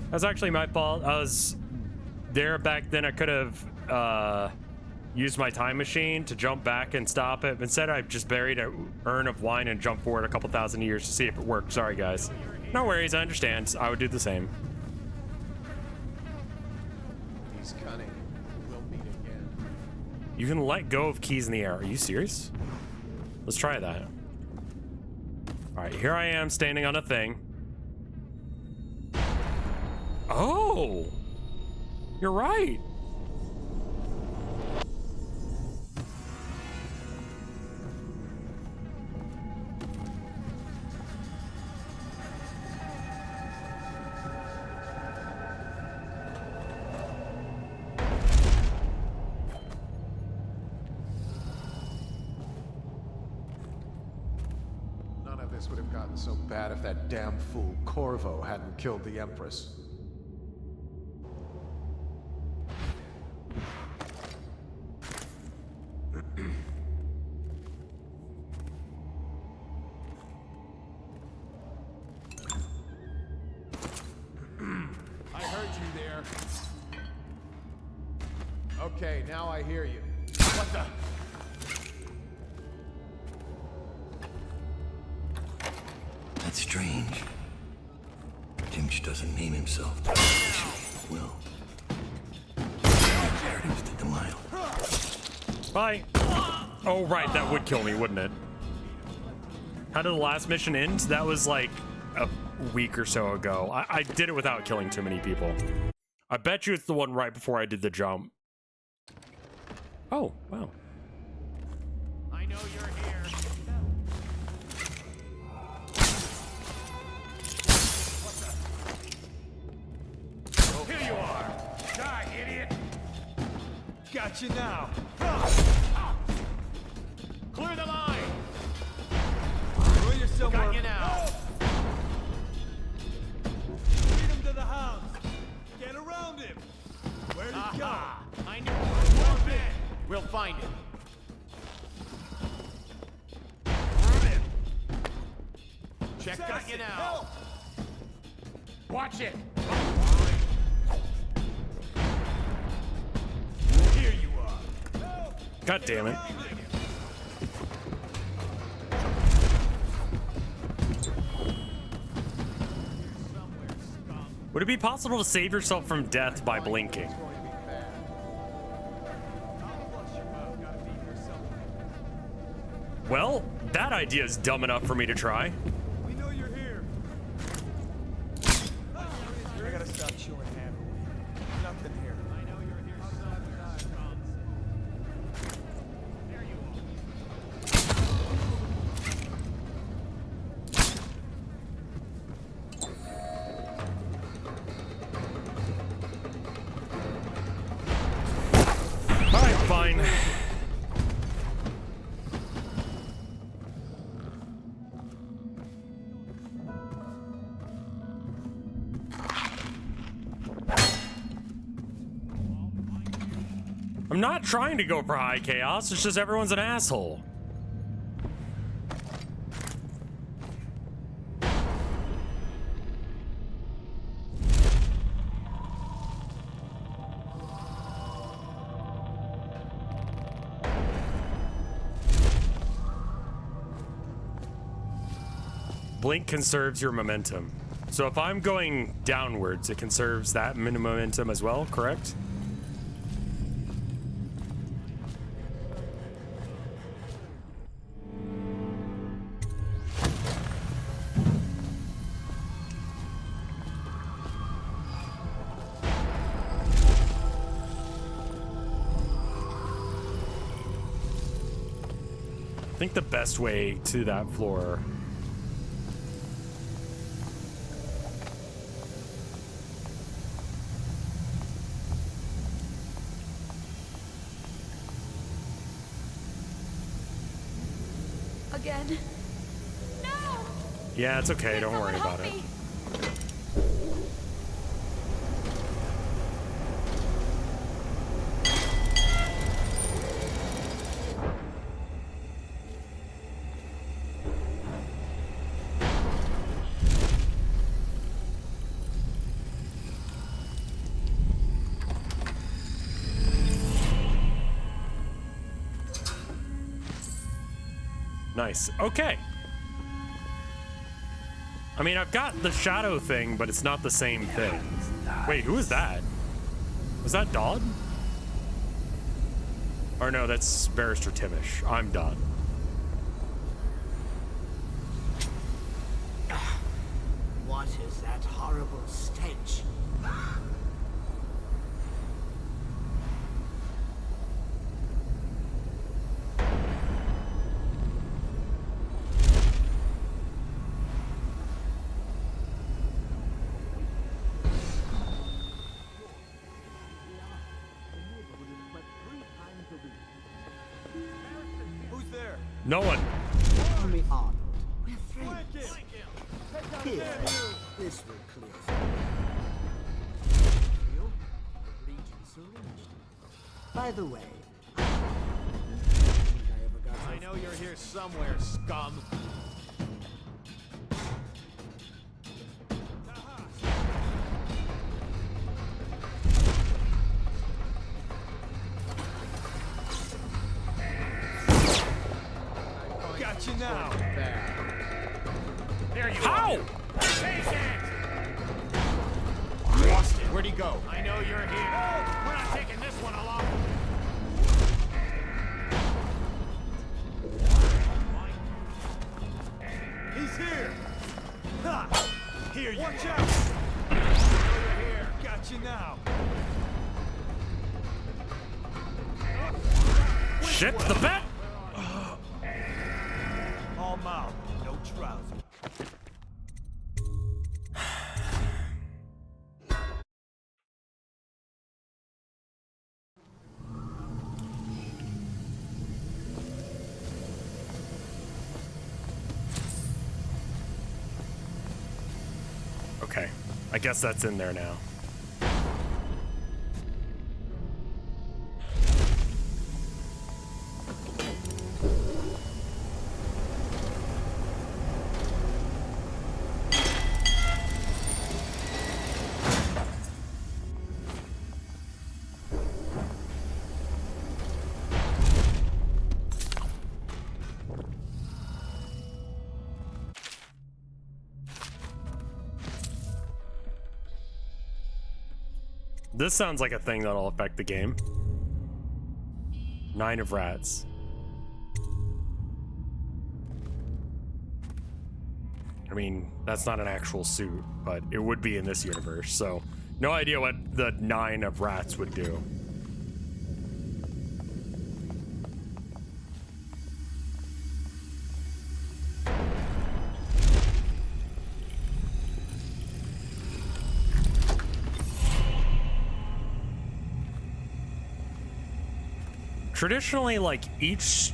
That's actually my fault. I was there back then. I could have used my time machine to jump back and stop it. Instead, I just buried an urn of wine and jumped forward a couple thousand years to see if it worked. Sorry, guys. No worries, I understand. I would do the same. He's cunning. We'll meet again. You can let go of keys in the air. Are you serious? Let's try that. All right, here I am standing on a thing. Oh! You're right. None of this would have gotten so bad if that damn fool Corvo hadn't killed the Empress. I heard you there. Okay, now I hear you. What the? That's strange. Dimch doesn't name himself, but he will. Narratives to Delilah. Bye. Oh, right, that would kill me, wouldn't it? How did the last mission end? That was like a week or so ago. I did it without killing too many people. I bet you it's the one right before I did the jump. Oh, wow. I know you're here. What the? Here you are. Die, idiot. Got you now. Clear the line. Throw yourself. Got you now. Lead him to the house. Get around him. Where'd he go? I knew. We'll find him. Check got you now. Help. Watch it. Here you are. Help. God damn it. Would it be possible to save yourself from death by blinking? Well, that idea is dumb enough for me to try. We know you're here. I gotta stop chewing ham. Nothing here. I know you're here. There you All right, fine. not trying to go for high chaos, it's just everyone's an asshole. Blink conserves your momentum. So if I'm going downwards, it conserves that momentum as well, correct? I think the best way to that floor Again. No! Yeah, it's okay. Don't worry about it. Nice. Okay. I mean, I've got the shadow thing, but it's not the same thing. Wait, who is that? Was that Dodd? Or no, that's Barrister Timish. I'm Dodd. What is that horrible stench? No one. Call me Arnold. We're friends. Here, this will clear. By the way, I know you're here somewhere, scum. Got you now. There you How? are. Take it. Lost it. Where'd he go? I know you're here. We're not taking this one along. He's here. Ha! Here you watch out. I know you're here. Got you now. Shit, the bet. All mouth, no trousers. Okay, I guess that's in there now. This sounds like a thing that'll affect the game. 9 of rats. I mean, that's not an actual suit, but it would be in this universe, so no idea what the 9 of rats would do. Traditionally, like each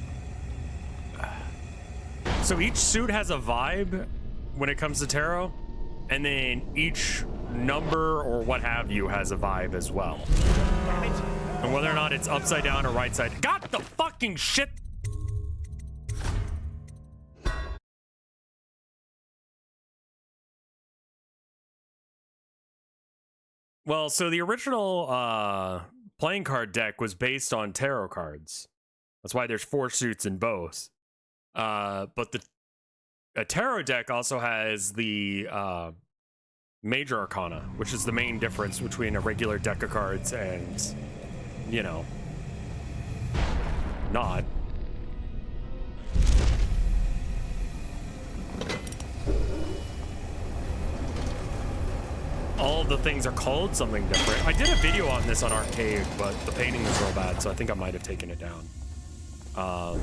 suit has a vibe when it comes to tarot, and then each number or what have you has a vibe as well. Damn it. And whether or not it's upside down or right side. Got the fucking shit. Well, so the original playing card deck was based on tarot cards. That's why there's 4 suits in both. But a tarot deck also has the major arcana, which is the main difference between a regular deck of cards and, you know, not. All of the things are called something different. I did a video on this on Arcade, but the painting was real bad, so I think I might have taken it down. I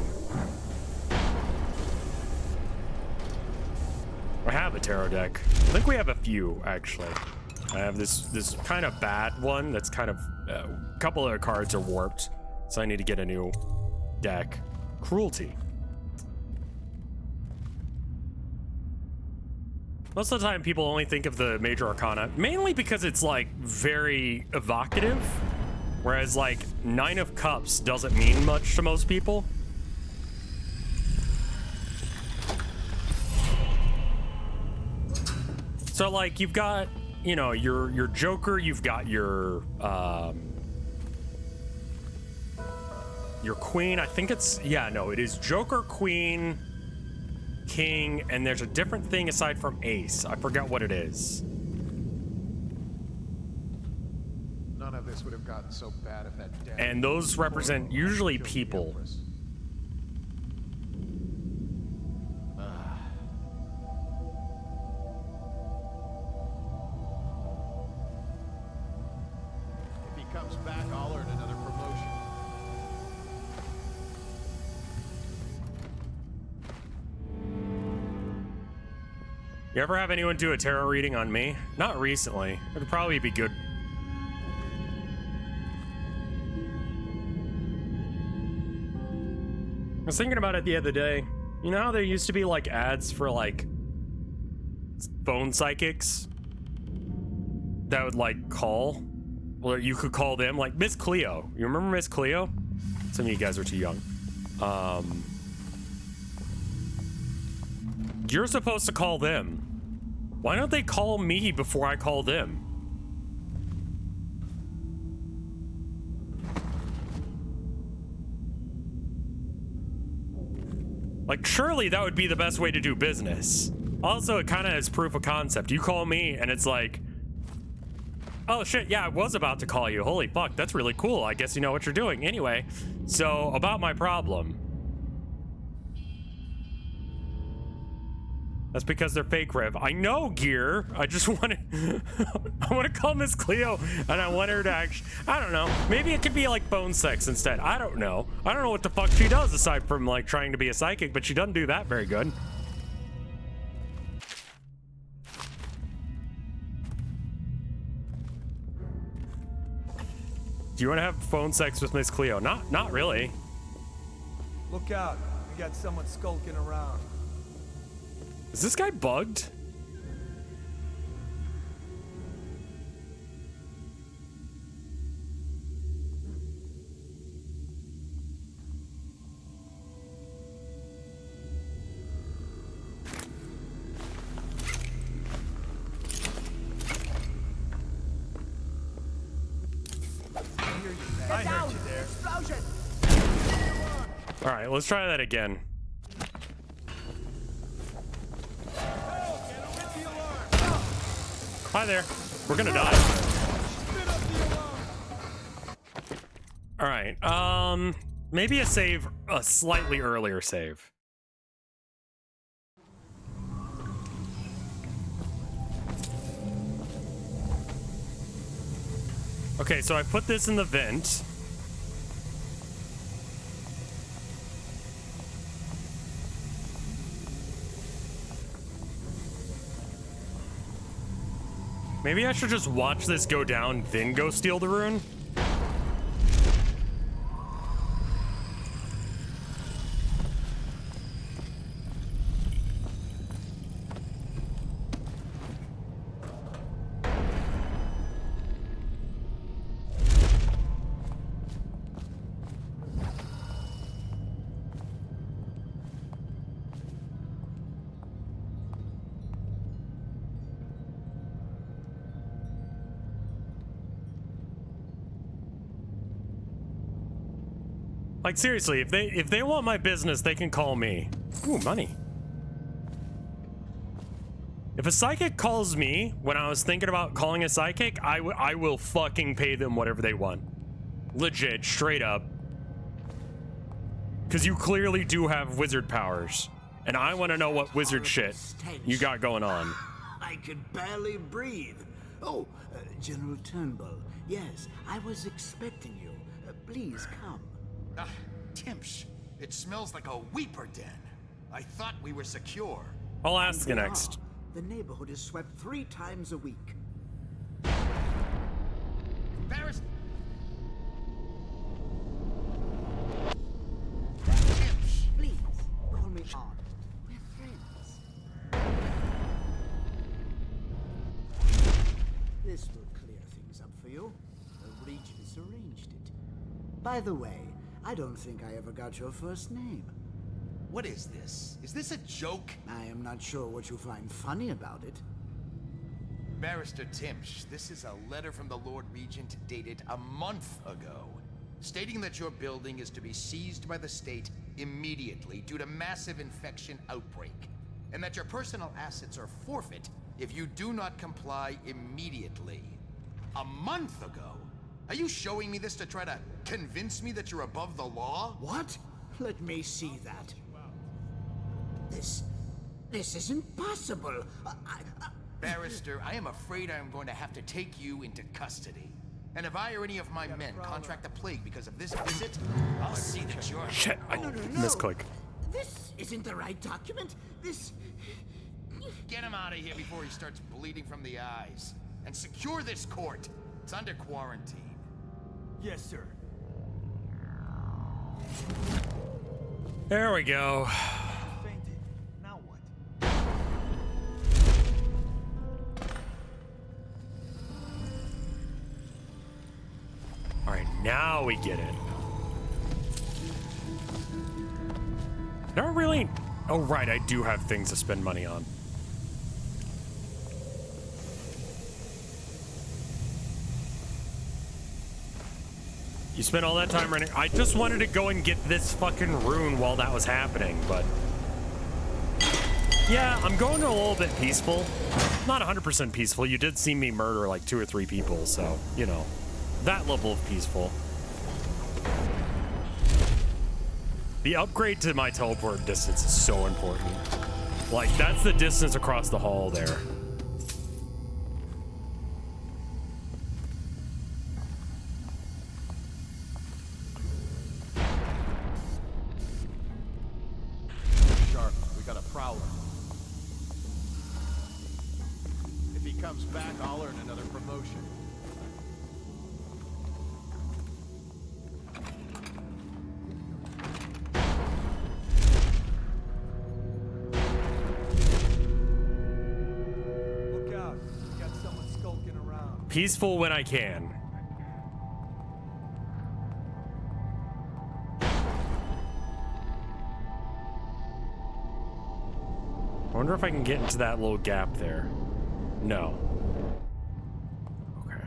have a tarot deck. I think we have a few, actually. I have this kind of bad one that's kind of... a couple of the cards are warped, so I need to get a new deck. Cruelty. Most of the time, people only think of the major arcana, mainly because it's, like, very evocative, whereas, like, 9 of Cups doesn't mean much to most people. So, like, you've got, you know, your Joker, you've got your Queen. I think it's, yeah, no, it is Joker, Queen, King, and there's a different thing aside from Ace. I forgot what it is. None of this would have gotten so bad if that dead. And those represent usually people. If he comes back, I'll earn another promotion. You ever have anyone do a tarot reading on me? Not recently. It'd probably be good. I was thinking about it the other day. You know how there used to be like ads for like phone psychics that would like call? Or you could call them, like Miss Cleo. You remember Miss Cleo? Some of you guys are too young. You're supposed to call them. Why don't they call me before I call them? Like, surely that would be the best way to do business. Also, it kind of is proof of concept. You call me and it's like, oh shit, yeah, I was about to call you. Holy fuck, that's really cool. I guess you know what you're doing. Anyway, so about my problem. That's because they're fake, Rev. I know, Gear. I just want to... I want to call Miss Cleo, and I want her to actually... I don't know. Maybe it could be, like, phone sex instead. I don't know. I don't know what the fuck she does, aside from, like, trying to be a psychic, but she doesn't do that very good. Do you want to have phone sex with Miss Cleo? Not really. Look out. We got someone skulking around. Is this guy bugged? I heard you there. Explosion. All right, let's try that again. Hi there. We're gonna die. All right. Maybe a slightly earlier save. Okay, so I put this in the vent. Maybe I should just watch this go down, then go steal the rune? Like, seriously, if they want my business, they can call me. Ooh, money. If a psychic calls me when I was thinking about calling a psychic, I will fucking pay them whatever they want. Legit, straight up. Because you clearly do have wizard powers. And I want to know what wizard shit you got going on. I could barely breathe. Oh, General Turnbull. Yes, I was expecting you. Please come. Timsh, it smells like a weeper den. I thought we were secure. I'll ask you next. The neighborhood is swept 3 times a week. Barris. Please, call me on. We're friends. This will clear things up for you. The Regents arranged it. By the way, I don't think I ever got your first name. What is this? Is this a joke? I am not sure what you find funny about it. Barrister Timsh, this is a letter from the Lord Regent dated a month ago, stating that your building is to be seized by the state immediately due to massive infection outbreak, and that your personal assets are forfeit if you do not comply immediately. A month ago? Are you showing me this to try to convince me that you're above the law? What? Let me see that. This isn't possible. Barrister, I am afraid I am going to have to take you into custody. And if I or any of my men contract the plague because of this visit, I'll see that you're... Shit, I misclick. This isn't the right document. This... Get him out of here before he starts bleeding from the eyes. And secure this court. It's under quarantine. Yes, sir. There we go. Fainted. Now what? All right, now we get it. Not really. Oh, right, I do have things to spend money on. You spent all that time running. I just wanted to go and get this fucking rune while that was happening, but... Yeah, I'm going to a little bit peaceful. Not 100% peaceful. You did see me murder like 2 or 3 people, so, you know, that level of peaceful. The upgrade to my teleport distance is so important. Like, that's the distance across the hall there. Comes back, I'll earn another promotion. Look out. You got someone skulking around. Peaceful when I can. I wonder if I can get into that little gap there. No. Okay.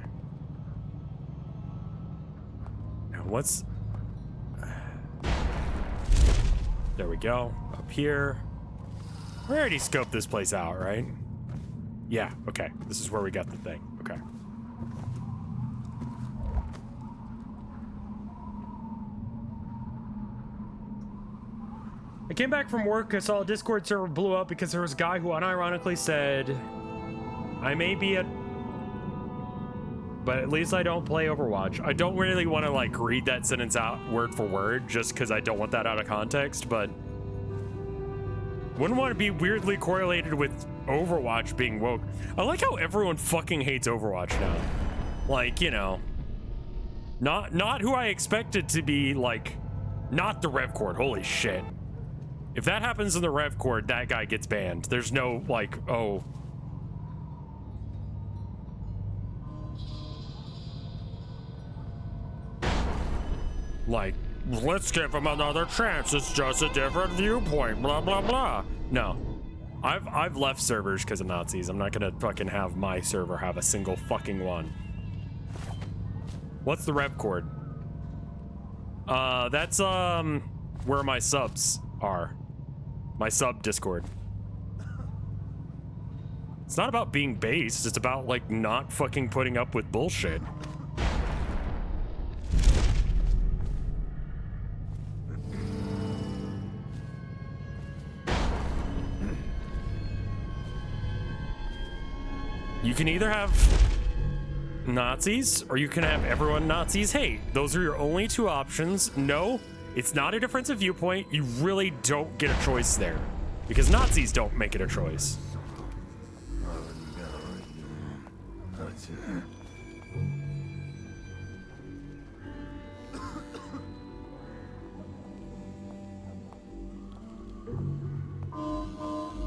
Now what's... There we go. Up here. We already scoped this place out, right? Yeah, okay. This is where we got the thing. Okay. I came back from work. I saw a Discord server blew up because there was a guy who unironically said... I may be a... But at least I don't play Overwatch. I don't really want to, like, read that sentence out word for word, just because I don't want that out of context, but... Wouldn't want to be weirdly correlated with Overwatch being woke. I like how everyone fucking hates Overwatch now. Like, you know... Not who I expected to be, like... Not the Rev Court, holy shit. If that happens in the Rev Court, that guy gets banned. There's no, like, oh... Like, let's give him another chance. It's just a different viewpoint. Blah blah blah. No, I've left servers because of Nazis. I'm not gonna fucking have my server have a single fucking one. What's the Rev Cord? That's where my subs are. My sub Discord. It's not about being based, it's about like not fucking putting up with bullshit. You can either have Nazis or you can have everyone Nazis. Hey, those are your only two options. No, it's not a difference of viewpoint. You really don't get a choice there because Nazis don't make it a choice.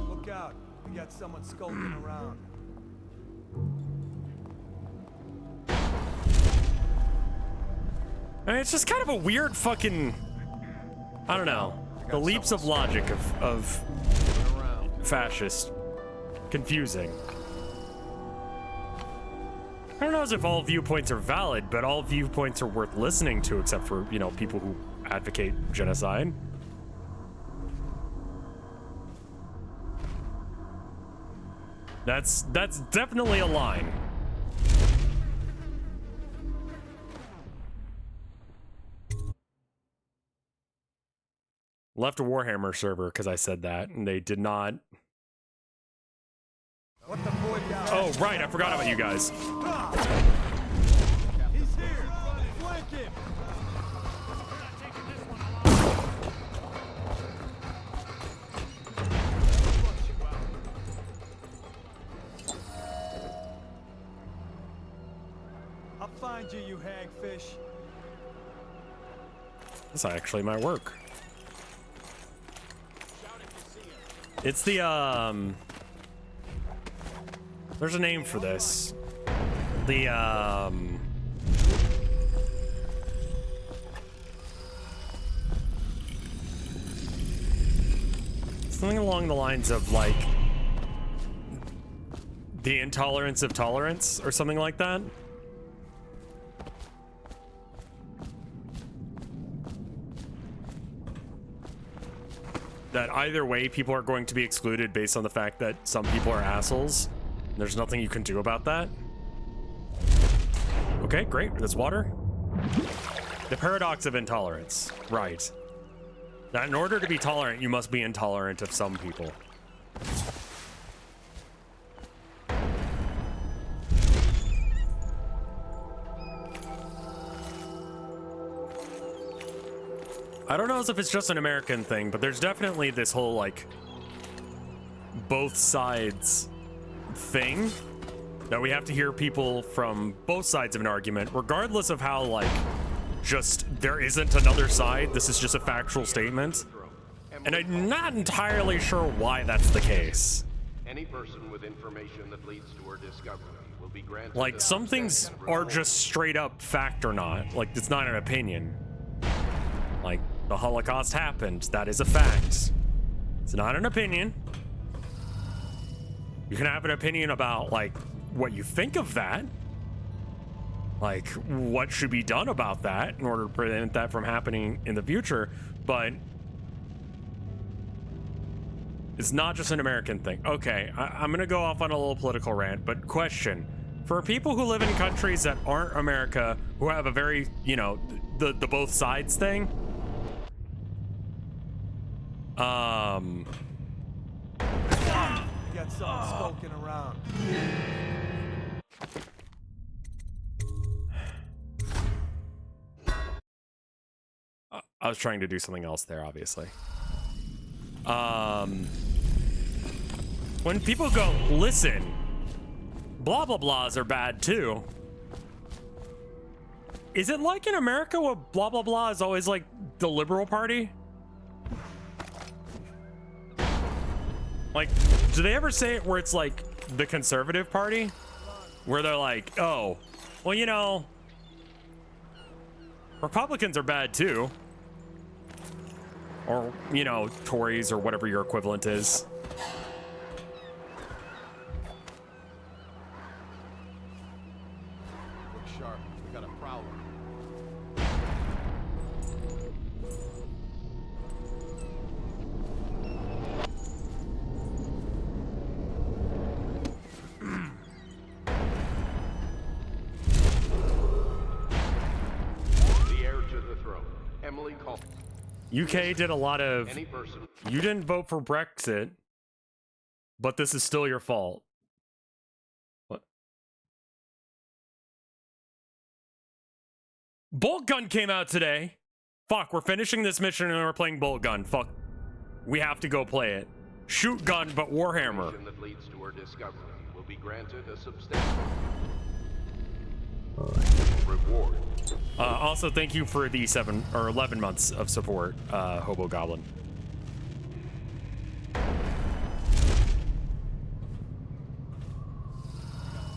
Look out. We got someone skulking around. I mean, it's just kind of a weird fucking, I don't know, the leaps of logic of fascist. Confusing. I don't know as if all viewpoints are valid, but all viewpoints are worth listening to, except for, you know, people who advocate genocide. That's definitely a line. Left a Warhammer server because I said that, and they did not. What the boy down? Oh, right, I forgot about you guys. He's here. Flank him. I'll find you, you hagfish. This actually might work. It's the, there's a name for this. The, something along the lines of, like, the intolerance of tolerance, or something like that. That either way, people are going to be excluded based on the fact that some people are assholes. There's nothing you can do about that. Okay, great. That's water. The paradox of intolerance. Right. That in order to be tolerant, you must be intolerant of some people. I don't know as if it's just an American thing, but there's definitely this whole, like, both sides thing that we have to hear people from both sides of an argument, regardless of how, like, just there isn't another side. This is just a factual statement. And I'm not entirely sure why that's the case. Any person with information that leads to her discovery will be granted. Like, some things are just straight up fact or not. Like, it's not an opinion. Like, the Holocaust happened. That is a fact. It's not an opinion. You can have an opinion about, like, what you think of that. Like, what should be done about that in order to prevent that from happening in the future. But it's not just an American thing. Okay, I'm going to go off on a little political rant, but question. For people who live in countries that aren't America, who have a very, you know, the both sides thing, You got someone skulking around. I was trying to do something else there, obviously. When people go, listen, blah blah blahs are bad too. Is it like in America where blah blah blah is always like the liberal party? Like, do they ever say it where it's like the conservative party? Where they're like, oh, well, you know, Republicans are bad too. Or, you know, Tories or whatever your equivalent is. Look sharp. We got a prowler. UK did a lot of... Any person. You didn't vote for Brexit, but this is still your fault. What? Bolt Gun came out today. Fuck, we're finishing this mission and we're playing Bolt Gun. Fuck. We have to go play it. Shoot Gun, but Warhammer. That leads to her discovery will be granted a substantial reward. Also, thank you for the 7 or 11 months of support, Hobo Goblin. A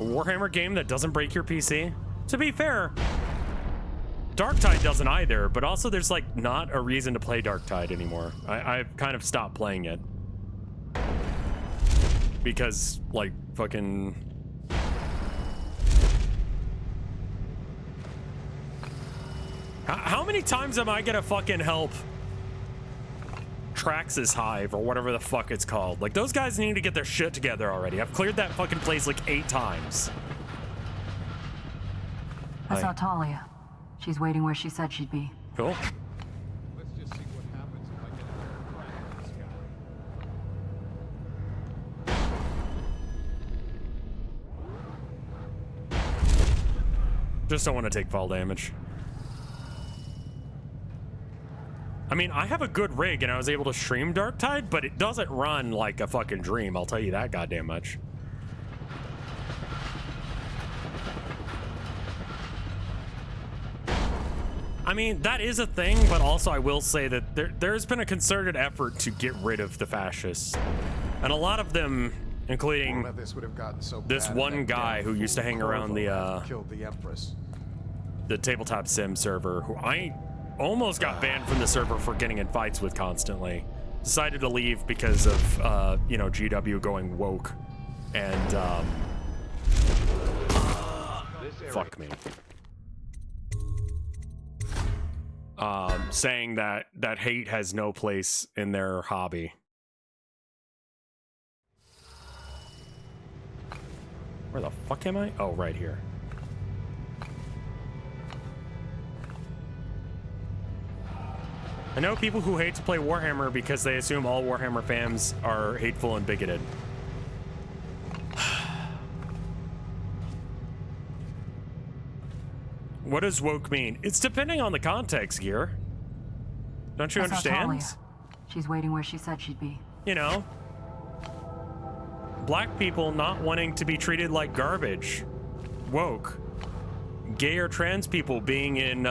Warhammer game that doesn't break your PC? To be fair, Darktide doesn't either, but also there's like not a reason to play Darktide anymore. I've kind of stopped playing it. Because, like, fucking... How many times am I gonna fucking help Traxxas Hive or whatever the fuck it's called? Like, those guys need to get their shit together already. I've cleared that fucking place like 8 times. I saw Talia. She's waiting where she said she'd be. Cool. Let's just see what happens if I get a crack at this guy. Just don't want to take fall damage. I mean, I have a good rig and I was able to stream Darktide, but it doesn't run like a fucking dream, I'll tell you that goddamn much. I mean, that is a thing, but also I will say that there's been a concerted effort to get rid of the fascists. And a lot of them, including this one guy who used to hang around the tabletop sim server, who I almost got banned from the server for getting in fights with constantly. Decided to leave because of, you know, GW going woke. And, fuck me. Saying that hate has no place in their hobby. Where the fuck am I? Oh, right here. I know people who hate to play Warhammer because they assume all Warhammer fans are hateful and bigoted. What does woke mean? It's depending on the context, Gear. Don't you understand? She's waiting where she said she'd be. You know, black people not wanting to be treated like garbage. Woke. Gay or trans people being in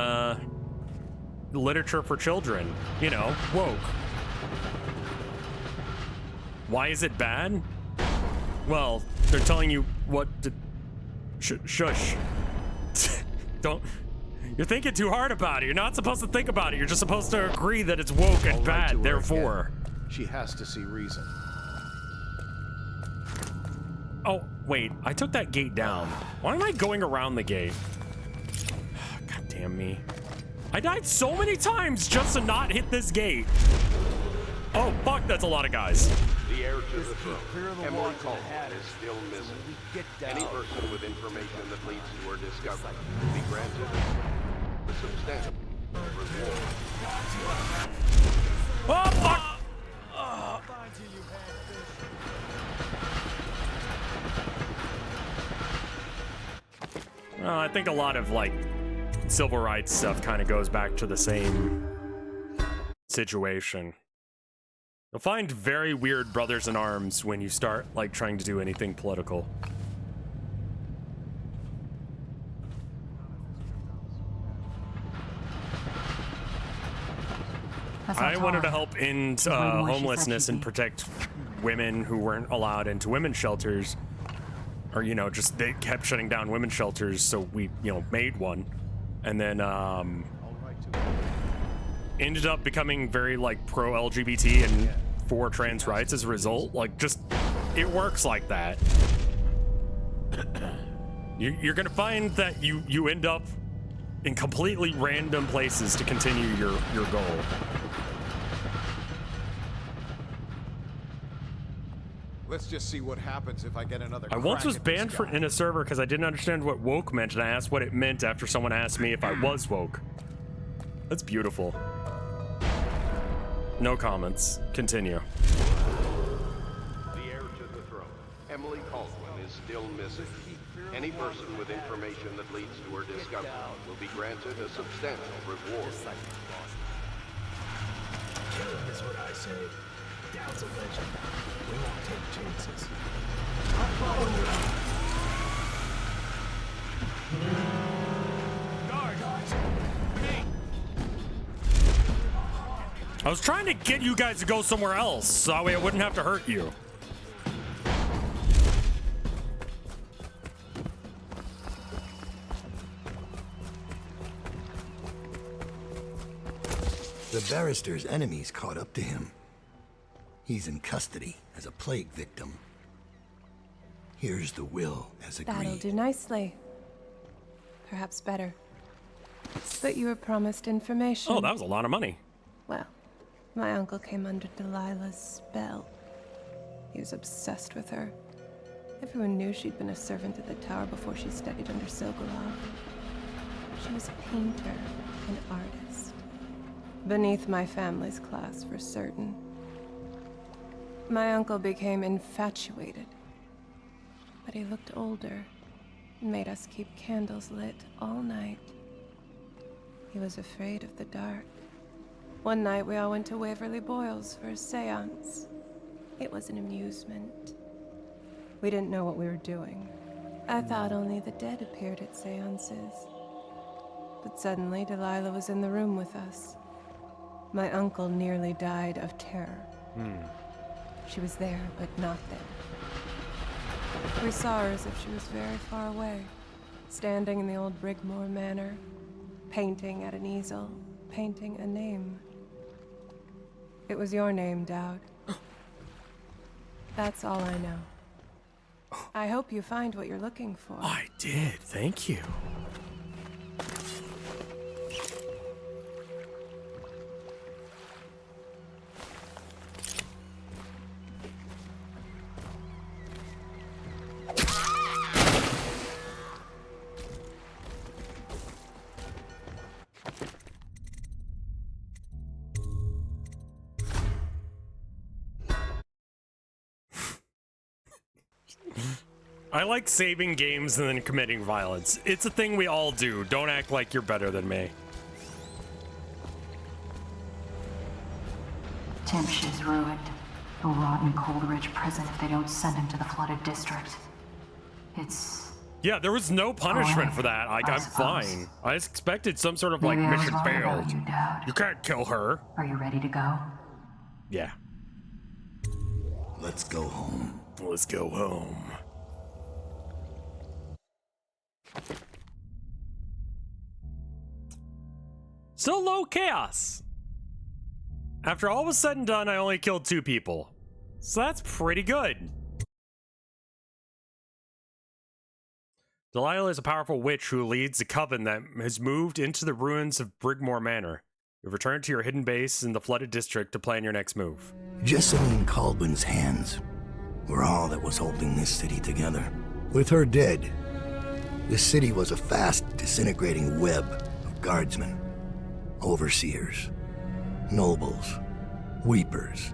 literature for children. You know, woke. Why is it bad? Well, they're telling you what to... Shush. Don't... You're thinking too hard about it. You're not supposed to think about it. You're just supposed to agree that it's woke and bad, therefore. She has to see reason. Oh, wait. I took that gate down. Why am I going around the gate? God damn me. I died so many times just to not hit this gate. Oh, fuck, that's a lot is The heir to the throne, Emily Caldwell, is still missing. Any person with information that leads to her discovery will be granted a substantial reward. Oh, fuck! Well, I think a lot of, like, civil rights stuff kind of goes back to the same situation. You'll find very weird brothers in arms when you start, like, trying to do anything political. I wanted to help end homelessness and protect women who weren't allowed into women's shelters. Or, you know, just they kept shutting down women's shelters, so we, you know, made one. And then, ended up becoming very, like, pro-LGBT and for trans rights as a result. Like, just, it works like that. You're gonna find that you end up in completely random places to continue your goal. Let's just see what happens if I get another. I once was banned in a server because I didn't understand what woke meant, and I asked what it meant after someone asked me if I was woke. That's beautiful. No comments. Continue. The heir to the throne, Emily Caldwin, is still missing. Any person with information that leads to her discovery will be granted a substantial reward. Killing is what I say. Down's a legend. We won't take chances. I was trying to get you guys to go somewhere else, so that way I wouldn't have to hurt you. The barrister's enemies caught up to him. He's in custody as a plague victim. Here's the will as agreed. That'll do nicely. Perhaps better. But you were promised information. Oh, that was a lot of money. Well, my uncle came under Delilah's spell. He was obsessed with her. Everyone knew she'd been a servant at the tower before she studied under Silgalov. She was a painter, an artist. Beneath my family's class, for certain. My uncle became infatuated. But he looked older and made us keep candles lit all night. He was afraid of the dark. One night we all went to Waverly Boyle's for a seance. It was an amusement. We didn't know what we were doing. I thought only the dead appeared at seances. But suddenly Delilah was in the room with us. My uncle nearly died of terror. She was there, but not there. We saw her as if she was very far away, standing in the old Brigmore Manor, painting at an easel, painting a name. It was your name, Dowd. That's all I know. I hope you find what you're looking for. I did, thank you. I like saving games and then committing violence. It's a thing we all do. Don't act like you're better than me. Timsh is ruined. He'll rot in Coldridge prison if they don't send him to the flooded district. It's... Yeah, there was no punishment for that. I'm fine. I expected some sort of like Maybe I was mission wrong failed. about you, Dowd. You can't kill her. Are you ready to go? Yeah. Let's go home. Let's go home. Still low chaos. After all was said and done, I only killed 2 people. So that's pretty good. Delilah is a powerful witch who leads a coven that has moved into the ruins of Brigmore Manor. You've returned to your hidden base in the flooded district to plan your next move. Jessamine Caldwin's hands were all that was holding this city together. With her dead, this city was a fast disintegrating web of guardsmen, overseers, nobles, weepers.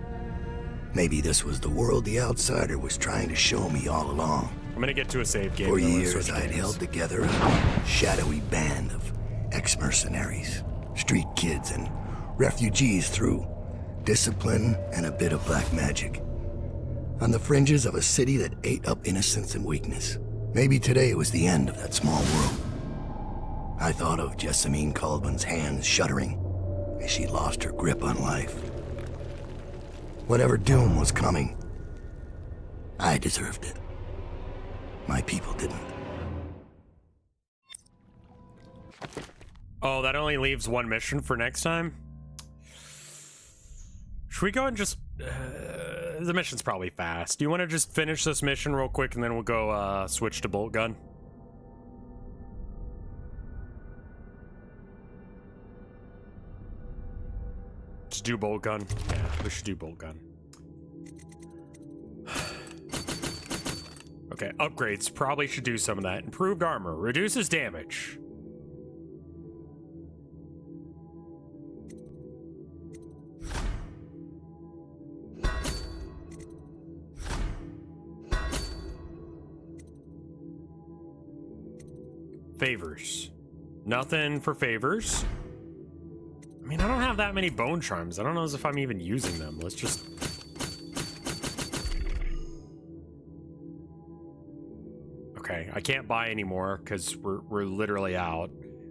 Maybe this was the world the outsider was trying to show me all along. I'm gonna get to a save game. For years, I'd held together a shadowy band of ex-mercenaries, street kids, and refugees through discipline and a bit of black magic. On the fringes of a city that ate up innocence and weakness. Maybe today was the end of that small world. I thought of Jessamine Caldwin's hands shuddering as she lost her grip on life. Whatever doom was coming, I deserved it. My people didn't. Oh, that only leaves 1 mission for next time? Should we go and just... the mission's probably fast. Do you want to just finish this mission real quick and then we'll go switch to bolt gun? Just do bolt gun? Yeah, we should do bolt gun. Okay, upgrades. Probably should do some of that. Improved armor. Reduces damage. Favors. Nothing for favors. I mean, I don't have that many bone charms. I don't know as if I'm even using them. Let's just... Okay, I can't buy anymore because we're literally out.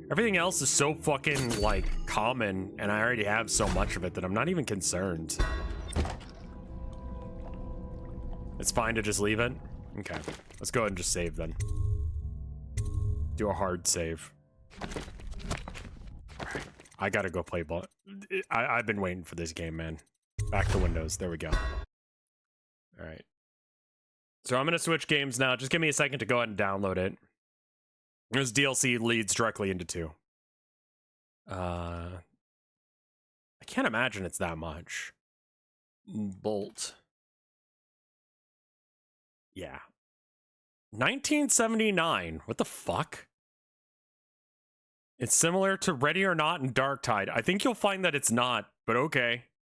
Everything else is so fucking, like, common, and I already have so much of it that I'm not even concerned. It's fine to just leave it? Okay, let's go ahead and just save then. Do a hard save. Alright, I gotta go play ball. I've been waiting for this game, man. Back to Windows, there we go. Alright. So I'm gonna switch games now. Just give me a second to go ahead and download it. This DLC leads directly into 2. I can't imagine it's that much. Bolt. Yeah. 1979. What the fuck? It's similar to Ready or Not and Dark Tide. I think you'll find that it's not, but okay.